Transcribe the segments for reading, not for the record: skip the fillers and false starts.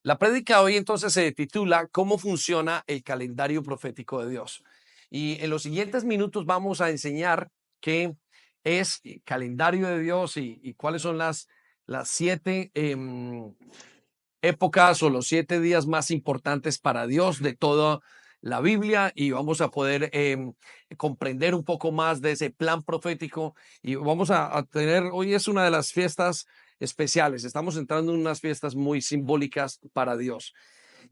La prédica hoy entonces se titula ¿Cómo funciona el calendario profético de Dios? Y en los siguientes minutos vamos a enseñar qué es el calendario de Dios y cuáles son las siete épocas o los 7 días más importantes para Dios de toda la Biblia, y vamos a poder comprender un poco más de ese plan profético. Y vamos a tener, hoy es una de las fiestas especiales, estamos entrando en unas fiestas muy simbólicas para Dios.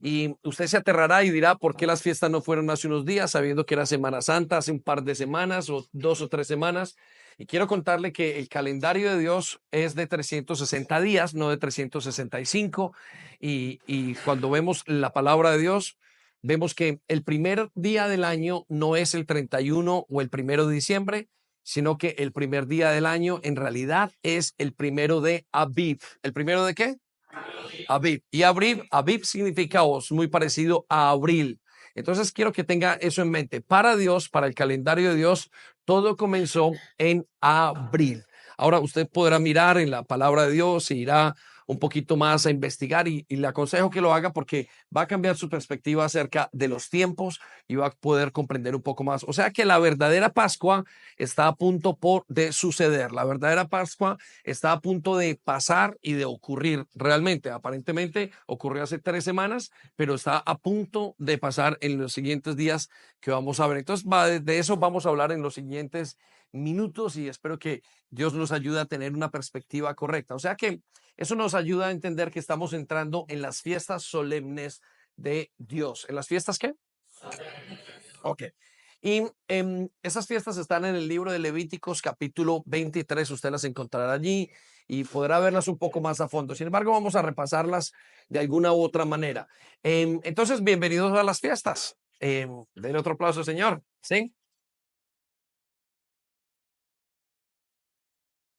Y usted se aterrará y dirá, ¿por qué las fiestas no fueron hace unos días, sabiendo que era Semana Santa, hace un par de semanas o 2 o 3 semanas? Y quiero contarle que el calendario de Dios es de 360 días, no de 365. Y cuando vemos la palabra de Dios, vemos que el primer día del año no es el 31 o el 1 de diciembre, sino que el primer día del año en realidad es el 1 de Aviv. ¿El primero de qué? Aviv. Y Aviv significa o es muy parecido a abril. Entonces quiero que tenga eso en mente. Para Dios, para el calendario de Dios, todo comenzó en abril. Ahora usted podrá mirar en la palabra de Dios y irá un poquito más a investigar, y le aconsejo que lo haga porque va a cambiar su perspectiva acerca de los tiempos y va a poder comprender un poco más. O sea que la verdadera Pascua está a punto de suceder. La verdadera Pascua está a punto de pasar y de ocurrir realmente. Aparentemente ocurrió hace 3 semanas, pero está a punto de pasar en los siguientes días que vamos a ver. Entonces, de eso vamos a hablar en los siguientes minutos, y espero que Dios nos ayude a tener una perspectiva correcta. O sea que eso nos ayuda a entender que estamos entrando en las fiestas solemnes de Dios. ¿En las fiestas qué? Ok. Y esas fiestas están en el libro de Levíticos capítulo 23, usted las encontrará allí y podrá verlas un poco más a fondo. Sin embargo, vamos a repasarlas de alguna u otra manera. Entonces, bienvenidos a las fiestas. Denle otro aplauso, señor. ¿Sí?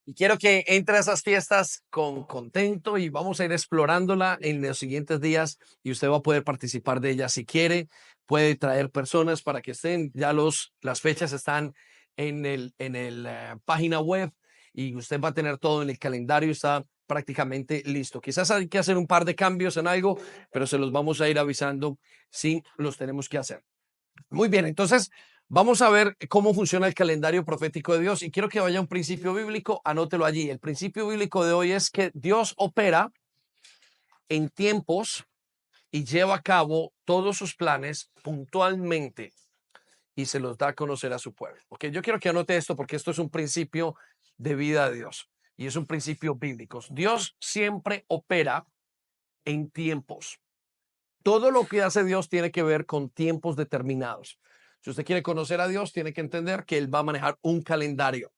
Y quiero que entre a esas fiestas con contento, y vamos a ir explorándola en los siguientes días, y usted va a poder participar de ella si quiere. Puede traer personas para que estén. Ya las fechas están en el página web, y usted va a tener todo en el calendario. Está prácticamente listo. Quizás hay que hacer un par de cambios en algo, pero se los vamos a ir avisando si los tenemos que hacer. Muy bien, entonces vamos a ver cómo funciona el calendario profético de Dios, y quiero que vaya a un principio bíblico, anótelo allí. El principio bíblico de hoy es que Dios opera en tiempos y lleva a cabo todos sus planes puntualmente y se los da a conocer a su pueblo. Ok, yo quiero que anote esto porque esto es un principio de vida de Dios y es un principio bíblico. Dios siempre opera en tiempos. Todo lo que hace Dios tiene que ver con tiempos determinados. Si usted quiere conocer a Dios, tiene que entender que Él va a manejar un calendario.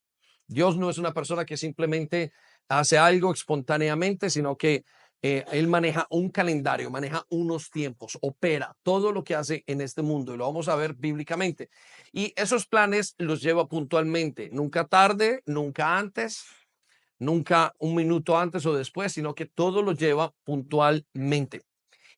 Dios no es una persona que simplemente hace algo espontáneamente, sino que Él maneja un calendario, maneja unos tiempos, opera todo lo que hace en este mundo, y lo vamos a ver bíblicamente. Y esos planes los lleva puntualmente, nunca tarde, nunca antes, nunca un minuto antes o después, sino que todo lo lleva puntualmente.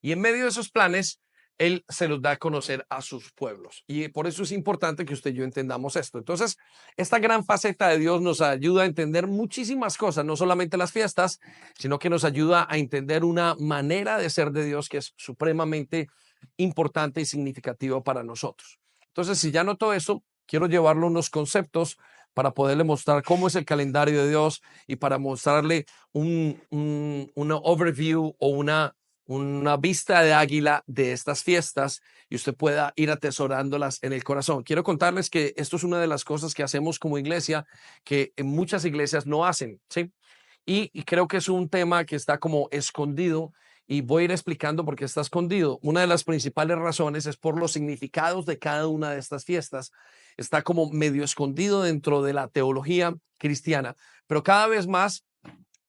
Y en medio de esos planes, Él se los da a conocer a sus pueblos. Y por eso es importante que usted y yo entendamos esto. Entonces, esta gran faceta de Dios nos ayuda a entender muchísimas cosas, no solamente las fiestas, sino que nos ayuda a entender una manera de ser de Dios que es supremamente importante y significativa para nosotros. Entonces, si ya notó eso, quiero llevarlo a unos conceptos para poderle mostrar cómo es el calendario de Dios, y para mostrarle una overview o una vista de águila de estas fiestas, y usted pueda ir atesorándolas en el corazón. Quiero contarles que esto es una de las cosas que hacemos como iglesia, que en muchas iglesias no hacen, ¿sí? Y creo que es un tema que está como escondido, y voy a ir explicando por qué está escondido. Una de las principales razones es por los significados de cada una de estas fiestas. Está como medio escondido dentro de la teología cristiana, pero cada vez más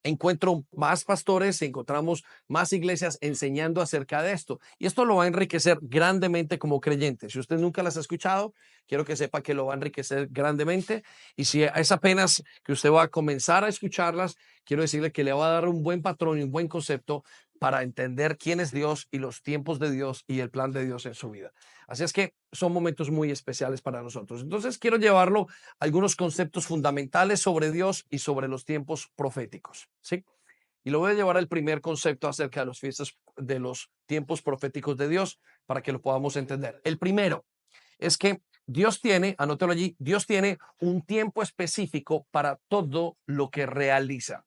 encuentro más pastores, encontramos más iglesias enseñando acerca de esto, y esto lo va a enriquecer grandemente como creyente. Si usted nunca las ha escuchado, quiero que sepa que lo va a enriquecer grandemente, y si es apenas que usted va a comenzar a escucharlas, quiero decirle que le va a dar un buen patrón y un buen concepto para entender quién es Dios y los tiempos de Dios y el plan de Dios en su vida. Así es que son momentos muy especiales para nosotros. Entonces quiero llevarlo a algunos conceptos fundamentales sobre Dios y sobre los tiempos proféticos, ¿sí? Y lo voy a llevar al primer concepto acerca de de los tiempos proféticos de Dios para que lo podamos entender. El primero es que Dios tiene, anótalo allí, Dios tiene un tiempo específico para todo lo que realiza.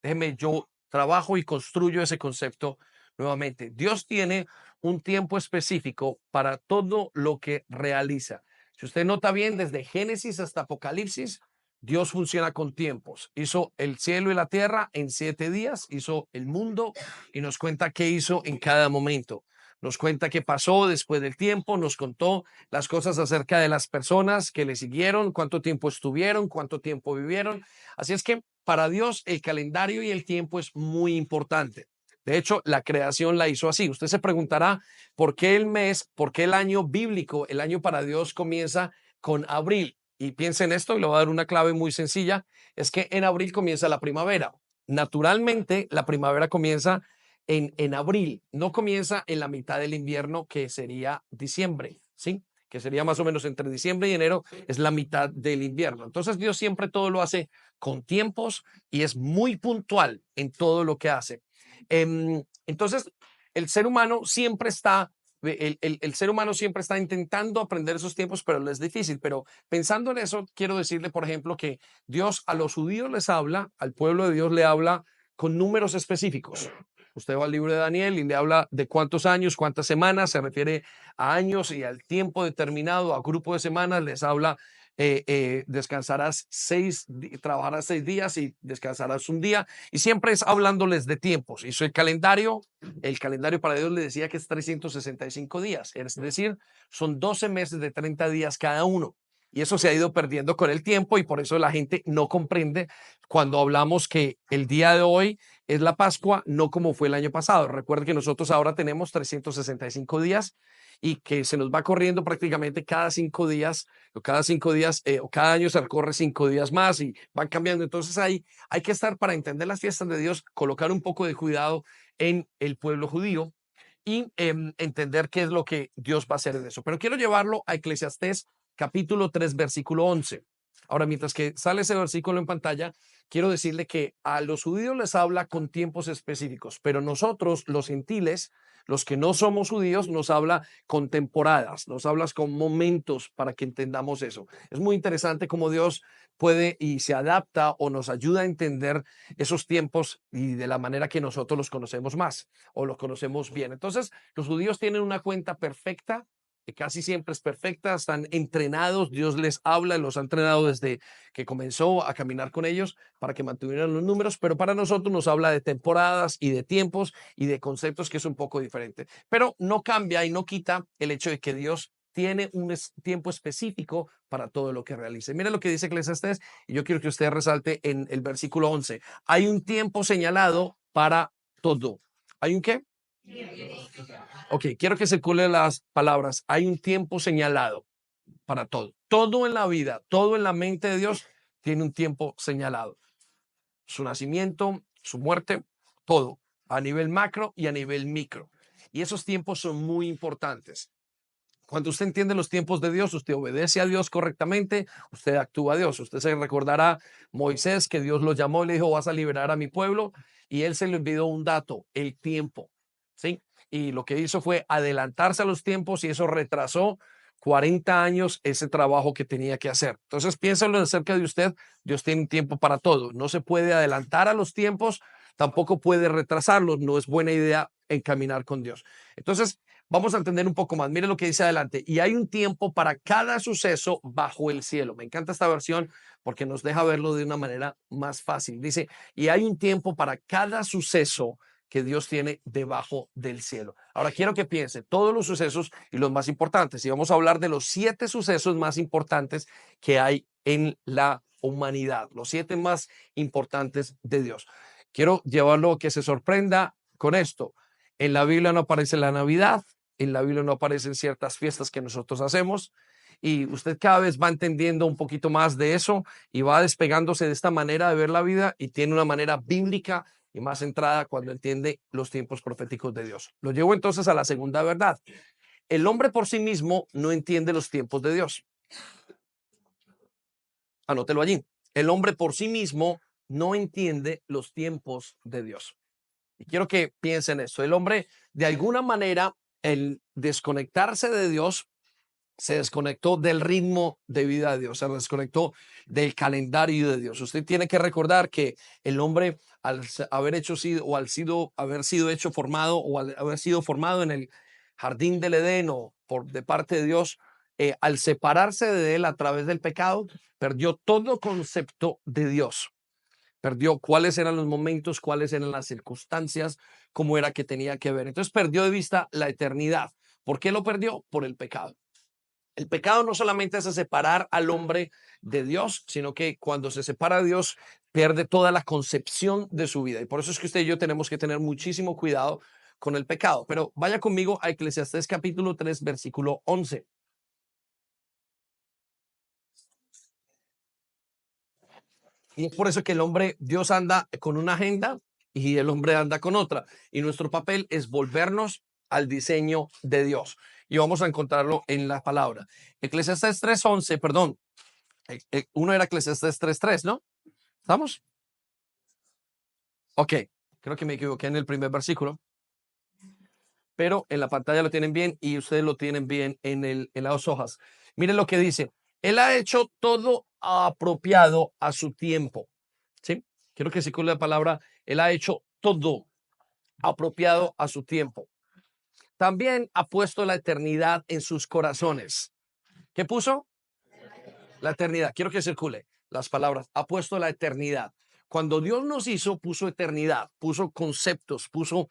Déjeme, yo trabajo y construyo ese concepto nuevamente. Dios tiene un tiempo específico para todo lo que realiza. Si usted nota bien, desde Génesis hasta Apocalipsis, Dios funciona con tiempos. Hizo el cielo y la tierra en 7 días, hizo el mundo y nos cuenta qué hizo en cada momento. Nos cuenta qué pasó después del tiempo, nos contó las cosas acerca de las personas que le siguieron, cuánto tiempo estuvieron, cuánto tiempo vivieron. Así es que para Dios el calendario y el tiempo es muy importante. De hecho, la creación la hizo así. Usted se preguntará por qué el mes, por qué el año bíblico, el año para Dios comienza con abril. Y piensa en esto y le voy a dar una clave muy sencilla. Es que en abril comienza la primavera. Naturalmente, la primavera comienza en abril, no comienza en la mitad del invierno, que sería diciembre, ¿sí? Que sería más o menos entre diciembre y enero, es la mitad del invierno. Entonces Dios siempre todo lo hace con tiempos y es muy puntual en todo lo que hace. Entonces, el ser humano siempre está, el ser humano siempre está intentando aprender esos tiempos, pero le es difícil. Pero pensando en eso, quiero decirle, por ejemplo, que Dios a los judíos les habla, al pueblo de Dios le habla con números específicos. Usted va al libro de Daniel y le habla de cuántos años, cuántas semanas, se refiere a años y al tiempo determinado, a grupo de semanas, les habla, descansarás trabajarás 6 días y descansarás un día, y siempre es hablándoles de tiempos. Hizo el calendario para Dios le decía que es 365 días, es decir, son 12 meses de 30 días cada uno. Y eso se ha ido perdiendo con el tiempo y por eso la gente no comprende cuando hablamos que el día de hoy es la Pascua, no como fue el año pasado. Recuerden que nosotros ahora tenemos 365 días y que se nos va corriendo prácticamente cada 5 días, o cada año se recorre 5 días más y van cambiando. Entonces hay que estar, para entender las fiestas de Dios, colocar un poco de cuidado en el pueblo judío y entender qué es lo que Dios va a hacer en eso. Pero quiero llevarlo a Eclesiastés capítulo 3, versículo 11. Ahora, mientras que sale ese versículo en pantalla, quiero decirle que a los judíos les habla con tiempos específicos, pero nosotros, los gentiles, los que no somos judíos, nos habla con temporadas, nos hablas con momentos para que entendamos eso. Es muy interesante cómo Dios puede y se adapta o nos ayuda a entender esos tiempos y de la manera que nosotros los conocemos más o los conocemos bien. Entonces, los judíos tienen una cuenta perfecta, que casi siempre es perfecta, están entrenados, Dios les habla, los ha entrenado desde que comenzó a caminar con ellos para que mantuvieran los números, pero para nosotros nos habla de temporadas y de tiempos y de conceptos que es un poco diferente. Pero no cambia y no quita el hecho de que Dios tiene un tiempo específico para todo lo que realice. Mira lo que dice Eclesiastés, y yo quiero que usted resalte en el versículo 11. Hay un tiempo señalado para todo. ¿Hay un qué? Ok, quiero que circulen las palabras. Hay un tiempo señalado para todo. Todo en la vida, todo en la mente de Dios tiene un tiempo señalado. Su nacimiento, su muerte, todo, a nivel macro y a nivel micro. Y esos tiempos son muy importantes. Cuando usted entiende los tiempos de Dios, usted obedece a Dios correctamente, usted actúa a Dios. Usted se recordará Moisés, que Dios lo llamó y le dijo, vas a liberar a mi pueblo, y él se le olvidó un dato, el tiempo, ¿sí? Y lo que hizo fue adelantarse a los tiempos y eso retrasó 40 años ese trabajo que tenía que hacer. Entonces, piénsalo acerca de usted. Dios tiene un tiempo para todo. No se puede adelantar a los tiempos, tampoco puede retrasarlos. No es buena idea encaminar con Dios. Entonces, vamos a entender un poco más. Mire lo que dice adelante. Y hay un tiempo para cada suceso bajo el cielo. Me encanta esta versión porque nos deja verlo de una manera más fácil. Dice, y hay un tiempo para cada suceso que Dios tiene debajo del cielo. Ahora quiero que piense todos los sucesos y los más importantes. Y vamos a hablar de los 7 sucesos más importantes que hay en la humanidad. Los 7 más importantes de Dios. Quiero llevarlo a que se sorprenda con esto. En la Biblia no aparece la Navidad, en la Biblia no aparecen ciertas fiestas que nosotros hacemos, y usted cada vez va entendiendo un poquito más de eso y va despegándose de esta manera de ver la vida y tiene una manera bíblica y más centrada cuando entiende los tiempos proféticos de Dios. Lo llevo entonces a la segunda verdad. El hombre por sí mismo no entiende los tiempos de Dios. Anótelo allí. El hombre por sí mismo no entiende los tiempos de Dios. Y quiero que piensen eso. El hombre, de alguna manera, el desconectarse de Dios, se desconectó del ritmo de vida de Dios, se desconectó del calendario de Dios. Usted tiene que recordar que el hombre, haber hecho sido o haber sido hecho formado o al haber sido formado en el jardín del Edén o de parte de Dios, al separarse de él a través del pecado, perdió todo concepto de Dios. Perdió cuáles eran los momentos, cuáles eran las circunstancias, cómo era que tenía que ver. Entonces perdió de vista la eternidad. ¿Por qué lo perdió? Por el pecado. El pecado no solamente hace separar al hombre de Dios, sino que cuando se separa de Dios, pierde toda la concepción de su vida. Y por eso es que usted y yo tenemos que tener muchísimo cuidado con el pecado. Pero vaya conmigo a Eclesiastés capítulo 3, versículo 11. Y es por eso que el hombre, Dios anda con una agenda y el hombre anda con otra. Y nuestro papel es volvernos al diseño de Dios. Y vamos a encontrarlo en la palabra. Eclesiastés 3:11, perdón. Uno era Eclesiastés 3:3, ¿no? ¿Estamos? Ok, creo que me equivoqué en el primer versículo, pero en la pantalla lo tienen bien y ustedes lo tienen bien en las hojas. Miren lo que dice. Él ha hecho todo apropiado a su tiempo. ¿Sí? Quiero que circule la palabra. Él ha hecho todo apropiado a su tiempo. También ha puesto la eternidad en sus corazones. ¿Qué puso? La eternidad. Quiero que circule las palabras. Ha puesto la eternidad. Cuando Dios nos hizo, puso eternidad, puso conceptos, puso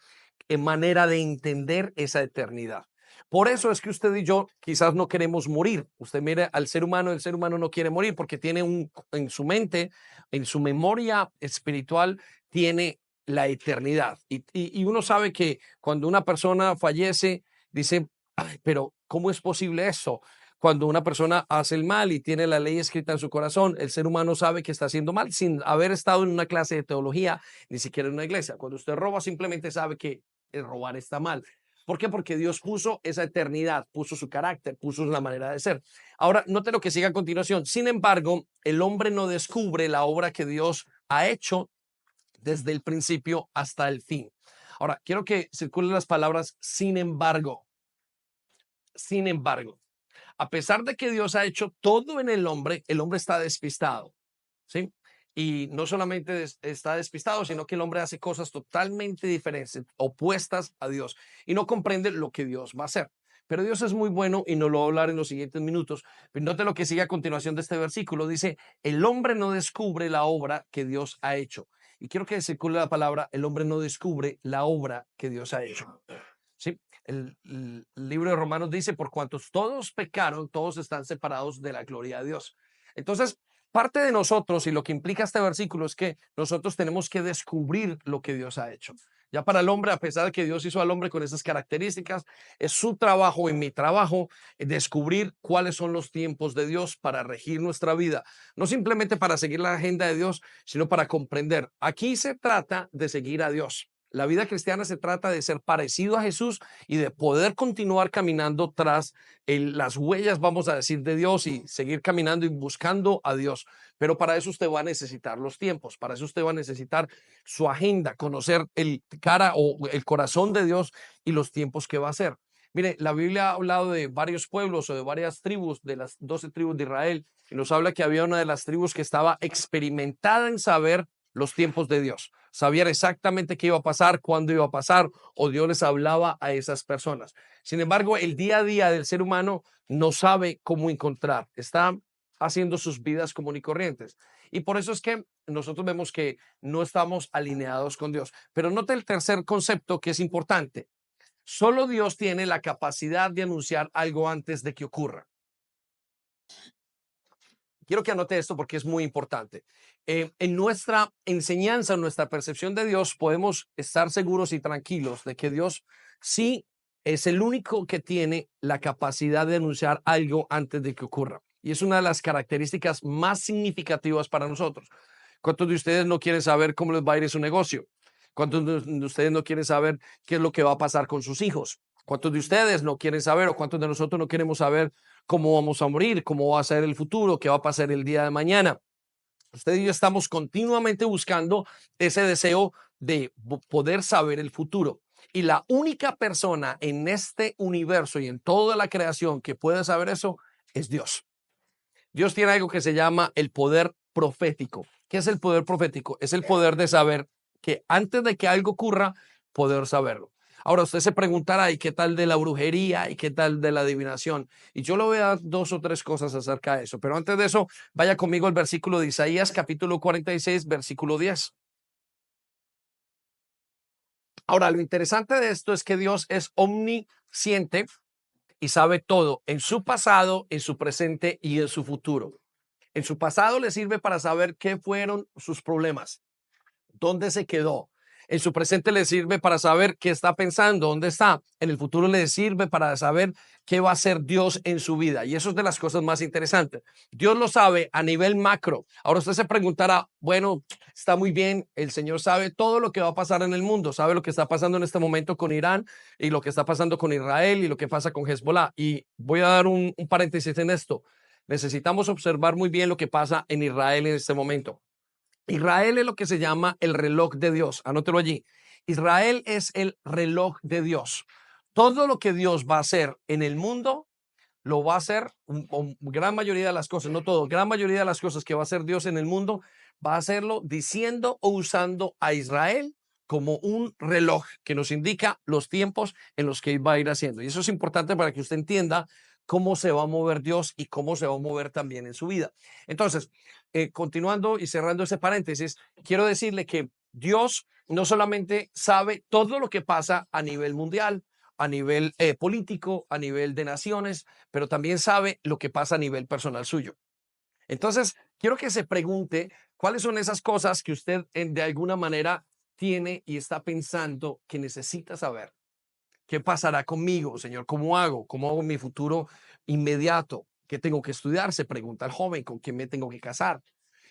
manera de entender esa eternidad. Por eso es que usted y yo quizás no queremos morir. Usted mire al ser humano, el ser humano no quiere morir porque tiene en su mente, en su memoria espiritual, tiene la eternidad. Y uno sabe que cuando una persona fallece, dice, "Ay, pero ¿cómo es posible eso? Cuando una persona hace el mal y tiene la ley escrita en su corazón, el ser humano sabe que está haciendo mal sin haber estado en una clase de teología, ni siquiera en una iglesia. Cuando usted roba, simplemente sabe que el robar está mal. ¿Por qué? Porque Dios puso esa eternidad, puso su carácter, puso la manera de ser. Ahora, note lo que sigue a continuación. Sin embargo, el hombre no descubre la obra que Dios ha hecho desde el principio hasta el fin. Ahora, quiero que circulen las palabras sin embargo. Sin embargo, a pesar de que Dios ha hecho todo en el hombre está despistado, ¿sí? Y no solamente está despistado, sino que el hombre hace cosas totalmente diferentes, opuestas a Dios, y no comprende lo que Dios va a hacer. Pero Dios es muy bueno y nos lo va a hablar en los siguientes minutos. Pero note lo que sigue a continuación de este versículo. Dice, el hombre no descubre la obra que Dios ha hecho. Y quiero que circule la palabra, el hombre no descubre la obra que Dios ha hecho. ¿Sí? El libro de Romanos dice, por cuantos todos pecaron, todos están separados de la gloria de Dios. Entonces, parte de nosotros y lo que implica este versículo es que nosotros tenemos que descubrir lo que Dios ha hecho. Ya para el hombre, a pesar de que Dios hizo al hombre con esas características, es su trabajo y mi trabajo descubrir cuáles son los tiempos de Dios para regir nuestra vida. No simplemente para seguir la agenda de Dios, sino para comprender. Aquí se trata de seguir a Dios. La vida cristiana se trata de ser parecido a Jesús y de poder continuar caminando tras las huellas, vamos a decir, de Dios y seguir caminando y buscando a Dios. Pero para eso usted va a necesitar los tiempos, para eso usted va a necesitar su agenda, conocer el cara o el corazón de Dios y los tiempos que va a hacer. Mire, la Biblia ha hablado de varios pueblos o de varias tribus, de las 12 tribus de Israel, y nos habla que había una de las tribus que estaba experimentada en saber los tiempos de Dios. Sabían exactamente qué iba a pasar, cuándo iba a pasar, o Dios les hablaba a esas personas. Sin embargo, el día a día del ser humano no sabe cómo encontrar, está haciendo sus vidas común y corrientes. Y por eso es que nosotros vemos que no estamos alineados con Dios. Pero note el tercer concepto que es importante. Solo Dios tiene la capacidad de anunciar algo antes de que ocurra. Quiero que anote esto porque es muy importante. En nuestra enseñanza, en nuestra percepción de Dios, podemos estar seguros y tranquilos de que Dios sí es el único que tiene la capacidad de anunciar algo antes de que ocurra. Y es una de las características más significativas para nosotros. ¿Cuántos de ustedes no quieren saber cómo les va a ir en su negocio? ¿Cuántos de ustedes no quieren saber qué es lo que va a pasar con sus hijos? ¿Cuántos de ustedes no quieren saber o cuántos de nosotros no queremos saber cómo vamos a morir, cómo va a ser el futuro, qué va a pasar el día de mañana? Usted y yo estamos continuamente buscando ese deseo de poder saber el futuro. Y la única persona en este universo y en toda la creación que puede saber eso es Dios. Dios tiene algo que se llama el poder profético. ¿Qué es el poder profético? Es el poder de saber que antes de que algo ocurra, poder saberlo. Ahora usted se preguntará, ¿y qué tal de la brujería? ¿Y qué tal de la adivinación? Y yo le voy a dar 2 o 3 cosas acerca de eso. Pero antes de eso, vaya conmigo al versículo de Isaías, capítulo 46, versículo 10. Ahora, lo interesante de esto es que Dios es omnisciente y sabe todo en su pasado, en su presente y en su futuro. En su pasado le sirve para saber qué fueron sus problemas, dónde se quedó. En su presente le sirve para saber qué está pensando, dónde está. En el futuro le sirve para saber qué va a hacer Dios en su vida. Y eso es de las cosas más interesantes. Dios lo sabe a nivel macro. Ahora usted se preguntará, bueno, está muy bien, el Señor sabe todo lo que va a pasar en el mundo, sabe lo que está pasando en este momento con Irán y lo que está pasando con Israel y lo que pasa con Hezbollah. Y voy a dar un paréntesis en esto. Necesitamos observar muy bien lo que pasa en Israel en este momento. Israel es lo que se llama el reloj de Dios. Anótelo allí. Israel es el reloj de Dios. Todo lo que Dios va a hacer en el mundo, lo va a hacer, gran mayoría de las cosas, no todo, gran mayoría de las cosas que va a hacer Dios en el mundo, va a hacerlo diciendo o usando a Israel como un reloj que nos indica los tiempos en los que va a ir haciendo. Y eso es importante para que usted entienda cómo se va a mover Dios y cómo se va a mover también en su vida. Entonces, continuando y cerrando ese paréntesis, quiero decirle que Dios no solamente sabe todo lo que pasa a nivel mundial, a nivel político, a nivel de naciones, pero también sabe lo que pasa a nivel personal suyo. Entonces, quiero que se pregunte cuáles son esas cosas que usted de alguna manera tiene y está pensando que necesita saber. ¿Qué pasará conmigo, Señor? ¿Cómo hago? ¿Cómo hago mi futuro inmediato? ¿Qué tengo que estudiar? Se pregunta el joven. ¿Con quién me tengo que casar?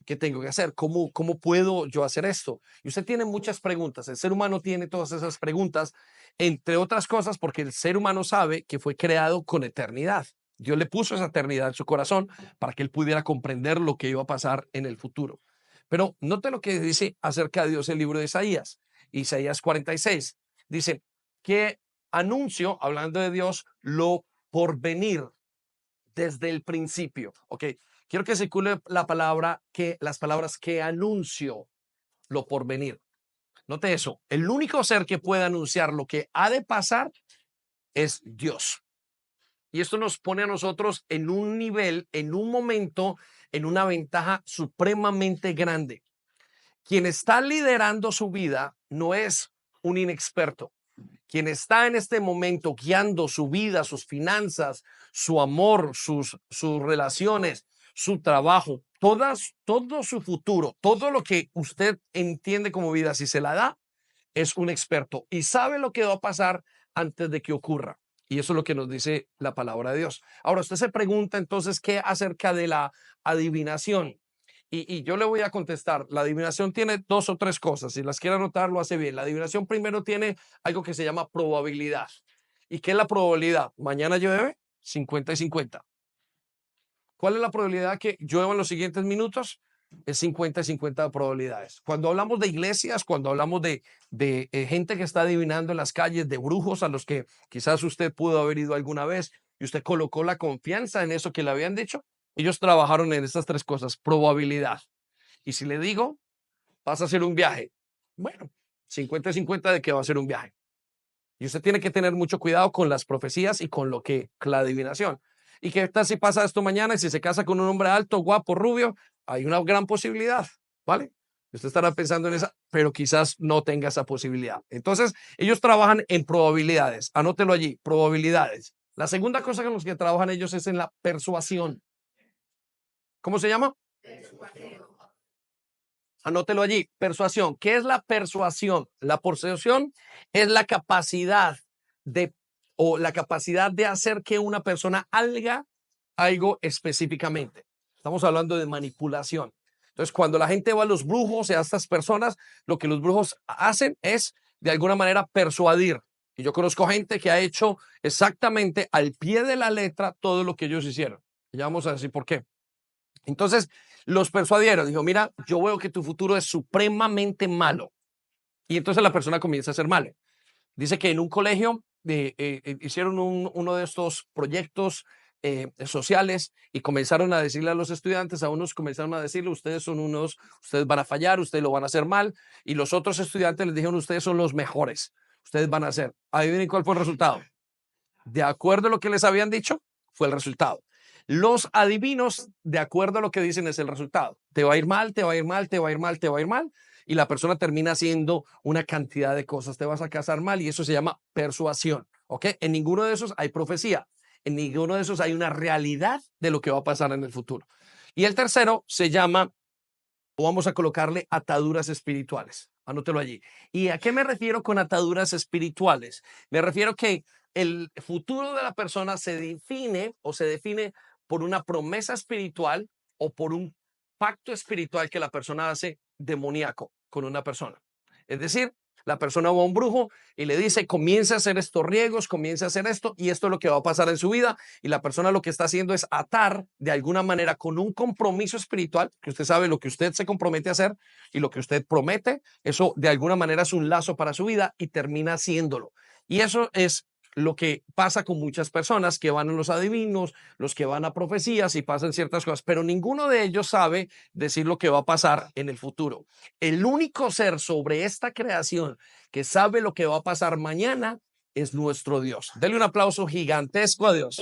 ¿Qué tengo que hacer? ¿Cómo puedo yo hacer esto? Y usted tiene muchas preguntas. El ser humano tiene todas esas preguntas, entre otras cosas, porque el ser humano sabe que fue creado con eternidad. Dios le puso esa eternidad en su corazón para que él pudiera comprender lo que iba a pasar en el futuro. Pero note lo que dice acerca de Dios el libro de Isaías. Isaías 46. Dice que anuncio, hablando de Dios, lo por venir desde el principio. Ok, quiero que circule las palabras que anuncio lo por venir. Note eso. El único ser que puede anunciar lo que ha de pasar es Dios. Y esto nos pone a nosotros en un nivel, en un momento, en una ventaja supremamente grande. Quien está liderando su vida no es un inexperto. Quien está en este momento guiando su vida, sus finanzas, su amor, sus relaciones, su trabajo, todo su futuro, todo lo que usted entiende como vida, si se la da, es un experto y sabe lo que va a pasar antes de que ocurra. Y eso es lo que nos dice la palabra de Dios. Ahora usted se pregunta entonces qué acerca de la adivinación. Y yo le voy a contestar, la adivinación tiene 2 o 3 cosas, si las quiere anotar lo hace bien. La adivinación primero tiene algo que se llama probabilidad. ¿Y qué es la probabilidad? Mañana llueve, 50 y 50. ¿Cuál es la probabilidad que llueva en los siguientes minutos? Es 50 y 50 de probabilidades. Cuando hablamos de iglesias, cuando hablamos de gente que está adivinando en las calles, de brujos a los que quizás usted pudo haber ido alguna vez y usted colocó la confianza en eso que le habían dicho, ellos trabajaron en estas 3 cosas, probabilidad. Y si le digo, vas a hacer un viaje, bueno, 50 y 50 de que va a ser un viaje. Y usted tiene que tener mucho cuidado con las profecías y con la adivinación. ¿Y qué tal si pasa esto mañana y si se casa con un hombre alto, guapo, rubio? Hay una gran posibilidad, ¿vale? Usted estará pensando en esa, pero quizás no tenga esa posibilidad. Entonces, ellos trabajan en probabilidades. Anótelo allí, probabilidades. La segunda cosa con los que trabajan ellos es en la persuasión. ¿Cómo se llama? Anótelo allí, persuasión. ¿Qué es la persuasión? La persuasión es la capacidad de la capacidad de hacer que una persona haga algo específicamente. Estamos hablando de manipulación. Entonces, cuando la gente va a los brujos y a estas personas, lo que los brujos hacen es, de alguna manera, persuadir. Y yo conozco gente que ha hecho exactamente al pie de la letra todo lo que ellos hicieron. Y ya vamos a decir por qué. Entonces, Los persuadieron, dijo, mira, yo veo que tu futuro es supremamente malo. Y entonces la persona comienza a ser malo. Dice que en un colegio hicieron uno de estos proyectos sociales y comenzaron a decirle a los estudiantes, a unos comenzaron a decirle, ustedes son unos, ustedes van a fallar, ustedes lo van a hacer mal, y los otros estudiantes les dijeron, ustedes son los mejores, ustedes van a hacer. Adivinen cuál fue el resultado. De acuerdo a lo que les habían dicho, fue el resultado. Los adivinos, de acuerdo a lo que dicen, es el resultado. Te va a ir mal, te va a ir mal, te va a ir mal, te va a ir mal. Y la persona termina haciendo una cantidad de cosas. Te vas a casar mal y eso se llama persuasión. ¿Ok? En ninguno de esos hay profecía. En ninguno de esos hay una realidad de lo que va a pasar en el futuro. Y el tercero se llama, o vamos a colocarle, ataduras espirituales. Anótelo allí. ¿Y a qué me refiero con ataduras espirituales? Me refiero que el futuro de la persona se define o se define por una promesa espiritual o por un pacto espiritual que la persona hace demoníaco con una persona. Es decir, la persona va a un brujo y le dice, comienza a hacer estos riegos, comienza a hacer esto, y esto es lo que va a pasar en su vida. Y la persona lo que está haciendo es atar de alguna manera con un compromiso espiritual, que usted sabe lo que usted se compromete a hacer y lo que usted promete, eso de alguna manera es un lazo para su vida y termina haciéndolo. Y eso es lo que pasa con muchas personas que van a los adivinos, los que van a profecías y pasan ciertas cosas, pero ninguno de ellos sabe decir lo que va a pasar en el futuro. El único ser sobre esta creación que sabe lo que va a pasar mañana es nuestro Dios. Dele un aplauso gigantesco a Dios.